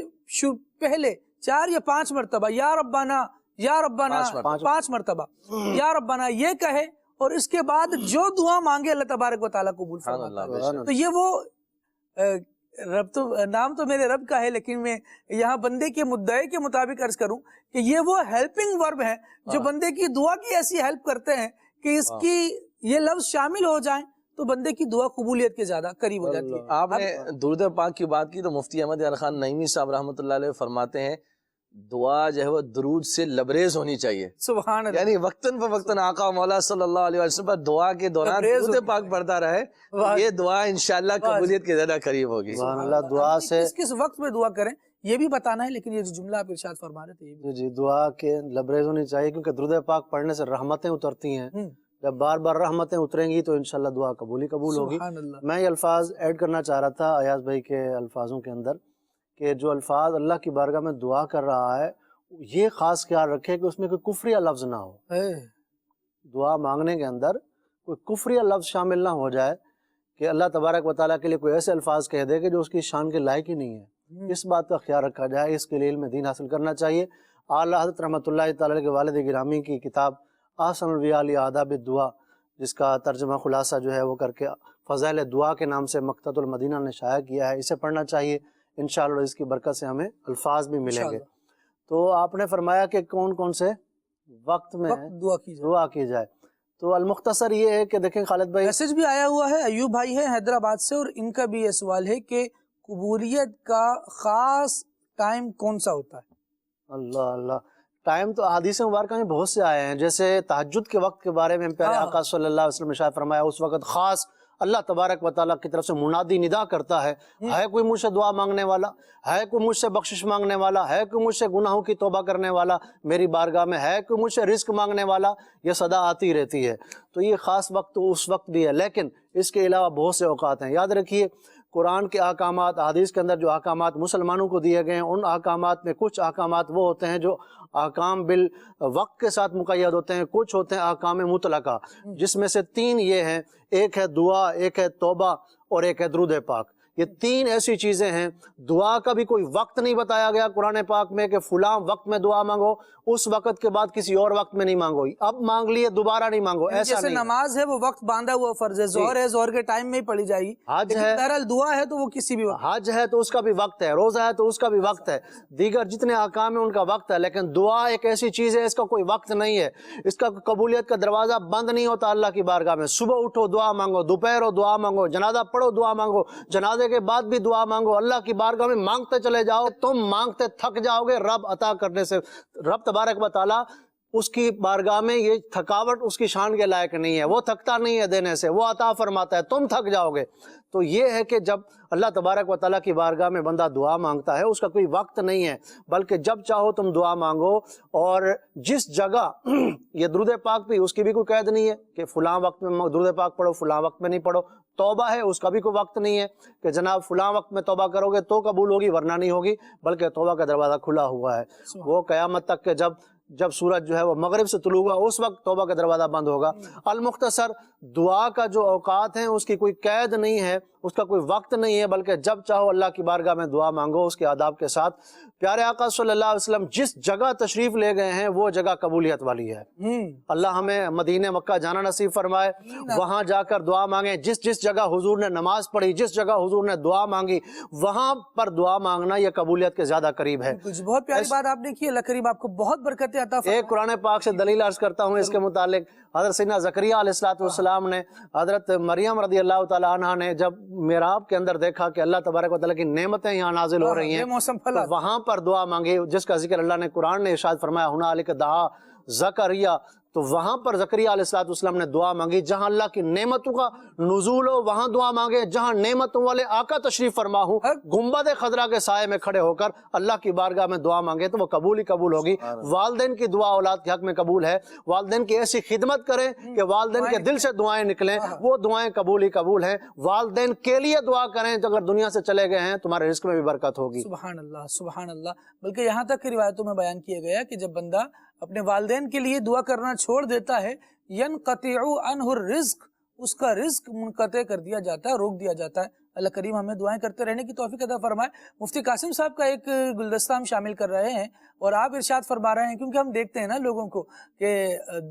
پہلے 4 یا 5 مرتبہ یا ربنا 5 مرتبہ یا ربنا یہ کہے اور اس کے بعد جو دعا مانگے اللہ تبارک و تعالیٰ قبول فرماتا ہے۔ تو یہ وہ رب تو نام تو میرے رب کا ہے، لیکن میں یہاں بندے کے مدعے کے مطابق عرض کروں کہ یہ وہ ہیلپنگ ورب ہے جو بندے کی دعا کی ایسی ہیلپ کرتے ہیں کہ اس کی یہ لفظ شامل ہو جائیں تو بندے کی دعا قبولیت کے زیادہ قریب ہو جاتی ہے۔ آپ نے درود پاک کی بات کی تو مفتی احمد یار خان نعیمی صاحب رحمۃ اللہ علیہ فرماتے ہیں دعا جو ہے وہ درود سے لبریز ہونی چاہیے، سبحان اللہ، یعنی وقتاً فوقتاً آقا مولا صلی اللہ علیہ وسلم پر دعا کے دوران درود پاک پڑھتا رہے، یہ دعا انشاءاللہ قبولیت کے زیادہ قریب ہوگی۔ سبحان اللہ، دعا سے کس وقت میں دعا کریں یہ بھی بتانا ہے، لیکن یہ جو جملہ آپ ارشاد فرما رہے تھے جی دعا کے لبریز ہونی چاہیے کیونکہ درود پاک پڑھنے سے رحمتیں اترتی ہیں، جب بار بار رحمتیں اتریں گی تو انشاءاللہ دعا قبول ہوگی۔ میں یہ الفاظ ایڈ کرنا چاہ رہا تھا ایاز بھائی کے الفاظوں کے اندر کہ جو الفاظ اللہ کی بارگاہ میں دعا کر رہا ہے یہ خاص خیال رکھے کہ اس میں کوئی کفریہ لفظ نہ ہو، دعا مانگنے کے اندر کوئی کفریہ لفظ شامل نہ ہو جائے کہ اللہ تبارک و تعالیٰ کے لیے کوئی ایسے الفاظ کہہ دے کہ جو اس کی شان کے لائق ہی نہیں ہے، اس بات کا خیال رکھا جائے۔ اس کے لیے علم دین حاصل کرنا چاہیے۔ اعلیٰ حضرت رحمۃ اللہ تعالیٰ کے والد گرامی کی کتاب احسن الویال آداب الدعا جس کا ترجمہ خلاصہ جو ہے وہ کر کے فضائل دعا کے نام سے مکتبۃ المدینہ نے شائع کیا ہے، اسے پڑھنا چاہیے، انشاءاللہ اس کی برکت سے ہمیں الفاظ بھی ملیں گے۔ تو آپ نے فرمایا کہ کون کون سے وقت میں دعا کی جائے، تو المختصر یہ ہے کہ دیکھیں خالد بھائی میسج بھی آیا ہوا ہے، ایوب بھائی ہے حیدرآباد سے اور ان کا بھی یہ سوال ہے کہ قبولیت کا خاص ٹائم کون سا ہوتا ہے؟ اللہ اللہ، ٹائم تو احادیث مبارکہ میں بہت سے آئے ہیں، جیسے تہجد کے وقت کے بارے میں پیارے آقا صلی اللہ علیہ وسلم نے شاید فرمایا اس وقت خاص اللہ تبارک و تعالیٰ کی طرف سے منادی ندا کرتا ہے کوئی مجھ سے دعا مانگنے والا، ہے کوئی مجھ سے بخشش مانگنے والا، ہے کوئی مجھ سے گناہوں کی توبہ کرنے والا میری بارگاہ میں، ہے کوئی مجھ سے رزق مانگنے والا، یہ صدا آتی رہتی ہے۔ تو یہ خاص وقت تو اس وقت بھی ہے، لیکن اس کے علاوہ بہت سے اوقات ہیں۔ یاد رکھیے قرآن کے احکامات، احادیث کے اندر جو احکامات مسلمانوں کو دیے گئے ہیں ان احکامات میں کچھ احکامات وہ ہوتے ہیں جو احکام بالوقت کے ساتھ مقید ہوتے ہیں، کچھ ہوتے ہیں احکام مطلقہ جس میں سے 3 یہ ہیں، ایک ہے دعا، ایک ہے توبہ اور ایک ہے درود پاک۔ یہ 3 ایسی چیزیں ہیں۔ دعا کا بھی کوئی وقت نہیں بتایا گیا قرآن پاک میں کہ فلاں وقت میں دعا مانگو، اس وقت کے بعد کسی اور وقت میں نہیں مانگو، اب مانگ لیے دوبارہ نہیں مانگو، ایسا جیسے نہیں۔ نماز ہے وہ وقت باندھا ہوا فرض ہے، ظہر ہے ظہر کے ٹائم میں ہی پڑھی جائے گی، حج ہے، بہرحال دعا ہے تو وہ کسی بھی وقت، حج ہے تو اس کا بھی وقت ہے، روزہ ہے تو اس کا بھی وقت ہے، دیگر جتنے احکام ہیں ان کا وقت ہے، لیکن دعا ایک ایسی چیز ہے اس کا کوئی وقت نہیں ہے، اس کا قبولیت کا دروازہ بند نہیں ہوتا اللہ کی بارگاہ میں۔ صبح اٹھو دعا مانگو، دوپہر ہو دعا مانگو، جنازہ پڑھو دعا مانگو، جنازے کے بعد بھی دعا مانگو، اللہ کی بارگاہ میں مانگتے چلے جاؤ، تم مانگتے تھک جاؤ گے رب عطا کرنے سے۔ رب تبارک و تعالیٰ اس کی بارگاہ میں یہ تھکاوٹ اس کی شان کے لائق نہیں ہے، وہ تھکتا نہیں ہے دینے سے، وہ عطا فرماتا ہے، تم تھک جاؤ گے۔ تو یہ ہے کہ جب اللہ تبارک و تعالیٰ کی بارگاہ میں بندہ دعا مانگتا ہے اس کا کوئی وقت نہیں ہے، بلکہ جب چاہو تم دعا مانگو، اور جس جگہ یہ درود پاک بھی اس کی بھی کوئی قید نہیں ہے کہ فلاں وقت میں درود پاک پڑھو فلاں وقت میں نہیں پڑھو۔ توبہ ہے اس کا بھی کوئی وقت نہیں ہے کہ جناب فلاں وقت میں توبہ کرو گے تو قبول ہوگی ورنہ نہیں ہوگی، بلکہ توبہ کا دروازہ کھلا ہوا ہے، وہ قیامت تک کہ جب سورج جو ہے وہ مغرب سے طلوع ہوا اس وقت توبہ کا دروازہ بند ہوگا۔ المختصر دعا کا جو اوقات ہیں اس کی کوئی قید نہیں ہے، اس کا کوئی وقت نہیں ہے، بلکہ جب چاہو اللہ کی بارگاہ میں دعا مانگو اس کے آداب کے ساتھ۔ پیارے آقا صلی اللہ علیہ وسلم جس جگہ تشریف لے گئے ہیں وہ جگہ قبولیت والی ہے۔ اللہ ہمیں مدینہ مکہ جانا نصیب فرمائے، وہاں جا کر دعا مانگیں۔ جس جگہ حضور نے نماز پڑھی، جس جگہ حضور نے دعا مانگی، وہاں پر دعا مانگنا یہ قبولیت کے زیادہ قریب ہے۔ بہت پیاری بات آپ نے کی، اللہ کریم آپ کو بہت برکتیں عطا فرمائے۔ ایک قرآن پاک سے دلیل عرض کرتا ہوں اس کے متعلق۔ حضرت سیدنا زکریا علیہ السلام نے حضرت مریم رضی اللہ تعالی عنہ نے جب محراب کے اندر دیکھا کہ اللہ تبارک و تعالیٰ کی نعمتیں یہاں نازل ہو رہی ہیں، تو وہاں پر دعا مانگی، جس کا ذکر اللہ نے قرآن نے ارشاد فرمایا ہنالک دعا زکریا، تو وہاں پر زکریا علیہ السلام نے دعا مانگی۔ جہاں اللہ کی نعمتوں کا نزول ہو وہاں دعا مانگے، جہاں نعمتوں والے آقا تشریف فرما ہو، گنبد خضرا کے سائے میں کھڑے ہو کر اللہ کی بارگاہ میں دعا مانگے تو وہ قبول ہی قبول ہوگی۔ والدین کی دعا اولاد کے حق میں قبول ہے، والدین کی ایسی خدمت کریں کہ والدین کے دل سے دعائیں نکلیں، وہ دعائیں قبول ہی قبول ہیں۔ والدین کے لیے دعا کریں تو اگر دنیا سے چلے گئے ہیں تمہارے رزق میں بھی برکت ہوگی۔ سبحان اللہ سبحان اللہ۔ بلکہ یہاں تک کی روایتوں میں بیان کیا گیا کہ جب بندہ اپنے والدین کے لیے دعا کرنا چھوڑ دیتا ہے، ینقطع عنہ الرزق، اس کا رزق منقطع کر دیا جاتا ہے، روک دیا جاتا ہے۔ اللہ کریم ہمیں دعائیں کرتے رہنے کی توفیق عطا فرمائے۔ مفتی قاسم صاحب کا ایک گلدستہ ہم شامل کر رہے ہیں اور آپ ارشاد فرما رہے ہیں، کیونکہ ہم دیکھتے ہیں نا لوگوں کو کہ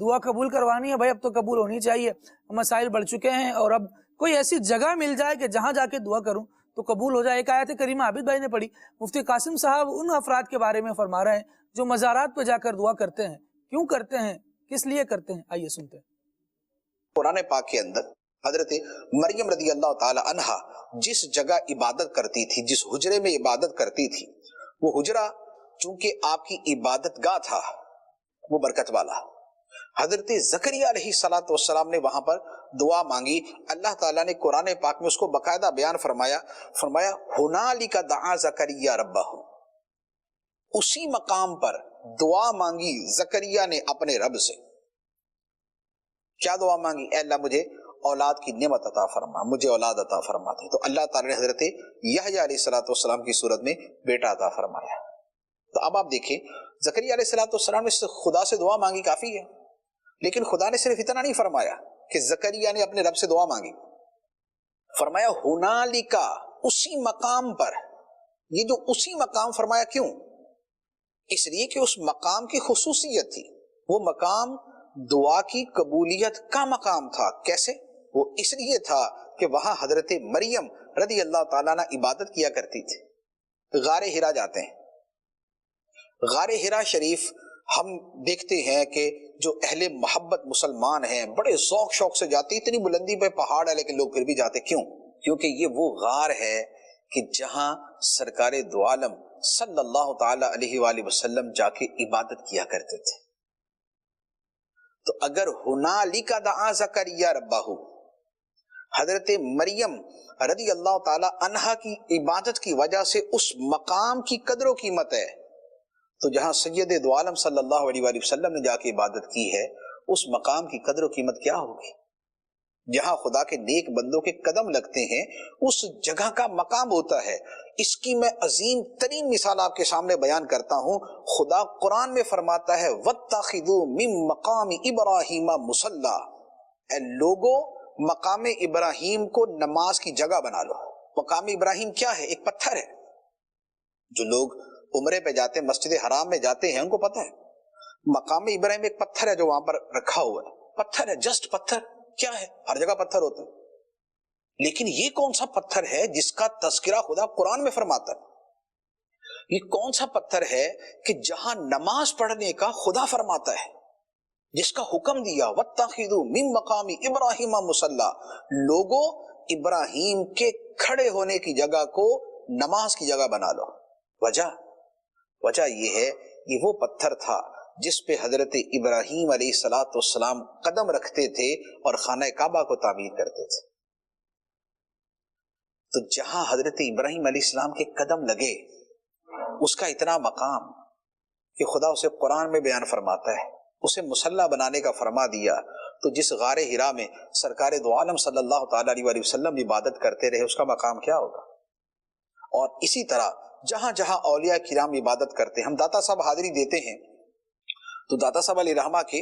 دعا قبول کروانی ہے، بھائی اب تو قبول ہونی چاہیے، مسائل بڑھ چکے ہیں اور اب کوئی ایسی جگہ مل جائے کہ جہاں جا کے دعا کروں تو قبول ہو جائے۔ ایک آیت کریمہ عابد بھائی نے پڑھی، مفتی قاسم صاحب ان افراد کے بارے میں فرما رہے ہیں جو مزارات پہ جا کر دعا کرتے ہیں۔ کیوں کرتے ہیں، کس لیے کرتے ہیں، آئیے سنتے ہیں۔ قرآن پاک کے اندر حضرت مریم رضی اللہ تعالی عنہا جس جگہ عبادت کرتی تھی، جس حجرے میں عبادت کرتی تھی، وہ حجرہ چونکہ آپ کی عبادت گاہ تھا، وہ برکت والا۔ حضرت زکریا علیہ السلام نے وہاں پر دعا مانگی، اللہ تعالیٰ نے قرآن پاک میں اس کو باقاعدہ بیان فرمایا ہنالک دعا زکریا ربہ، اسی مقام پر دعا مانگی زکریا نے اپنے رب سے۔ کیا دعا مانگی؟ اے اللہ مجھے اولاد کی نعمت عطا فرما، مجھے اولاد عطا فرما دے۔ تو اللہ تعالیٰ نے حضرت یحییٰ علیہ السلام کی صورت میں بیٹا عطا فرمایا۔ تو اب آپ دیکھیں زکریا علیہ السلام نے خدا سے دعا مانگی، کافی ہے، لیکن خدا نے صرف اتنا نہیں فرمایا کہ زکریا نے اپنے رب سے دعا مانگی، فرمایا ہنالک، اسی مقام پر۔ یہ جو اسی مقام فرمایا کیوں؟ اس لیے کہ اس مقام کی خصوصیت تھی، وہ مقام دعا کی قبولیت کا مقام تھا۔ کیسے؟ وہ اس لیے تھا کہ وہاں حضرت مریم رضی اللہ تعالیٰ عنہ عبادت کیا کرتی تھی۔ غار ہرا جاتے ہیں، غار ہرا شریف ہم دیکھتے ہیں کہ جو اہل محبت مسلمان ہیں بڑے ذوق شوق سے جاتے، اتنی بلندی پہ پہاڑ ہے لیکن لوگ پھر بھی جاتے، کیوں؟ کیونکہ یہ وہ غار ہے کہ جہاں سرکار دو عالم صلی اللہ تعالی علیہ وآلہ وسلم جا کے عبادت کیا کرتے تھے۔ تو اگر ہنالک دعا زکریا ربہ، حضرت مریم رضی اللہ تعالی عنہا کی عبادت کی وجہ سے اس مقام کی قدر و قیمت ہے، تو جہاں سید دو عالم صلی اللہ علیہ وآلہ وسلم نے جا کے عبادت کی ہے اس مقام کی قدر و قیمت کیا ہوگی؟ جہاں خدا کے نیک بندوں کے قدم لگتے ہیں اس جگہ کا مقام ہوتا ہے۔ اس کی میں عظیم ترین مثال آپ کے سامنے بیان کرتا ہوں۔ خدا قرآن میں فرماتا ہے وَاتَّخِذُوا مِن مَقَامِ إِبْرَاهِيمَ مُصَلَّى، اے لوگو مقام ابراہیم کو نماز کی جگہ بنا لو۔ مقام ابراہیم کیا ہے؟ ایک پتھر ہے۔ جو لوگ عمرے پہ جاتے ہیں، مسجد حرام میں جاتے ہیں، ان کو پتہ ہے مقام ابراہیم ایک پتھر ہے جو وہاں پر رکھا ہوا ہے، پتھر ہے، جسٹ پتھر۔ کیا ہے؟ ہر جگہ پتھر ہوتے ہیں، لیکن یہ کون سا پتھر ہے جس کا تذکرہ خدا قرآن میں فرماتا ہے؟ یہ کون سا پتھر ہے کہ جہاں نماز پڑھنے کا خدا فرماتا ہے، جس کا حکم دیا وَاتَّخِذُوا مِن مَقَامِ إِبْرَاهِيمَ مُصَلَّى، لوگو ابراہیم کے کھڑے ہونے کی جگہ کو نماز کی جگہ بنا لو۔ وجہ یہ ہے یہ وہ پتھر تھا جس پہ حضرت ابراہیم علیہ السلام قدم رکھتے تھے اور خانہ کعبہ کو تعمیر کرتے تھے۔ تو جہاں حضرت ابراہیم علیہ السلام کے قدم لگے اس کا اتنا مقام کہ خدا اسے قرآن میں بیان فرماتا ہے، اسے مصلی بنانے کا فرما دیا۔ تو جس غار ہرا میں سرکار دو عالم صلی اللہ تعالی علیہ وآلہ وسلم عبادت کرتے رہے اس کا مقام کیا ہوگا؟ اور اسی طرح جہاں جہاں اولیاء کرام عبادت کرتے ہیں، ہم داتا صاحب حاضری دیتے ہیں تو داتا صاحب علیہ رحمہ کے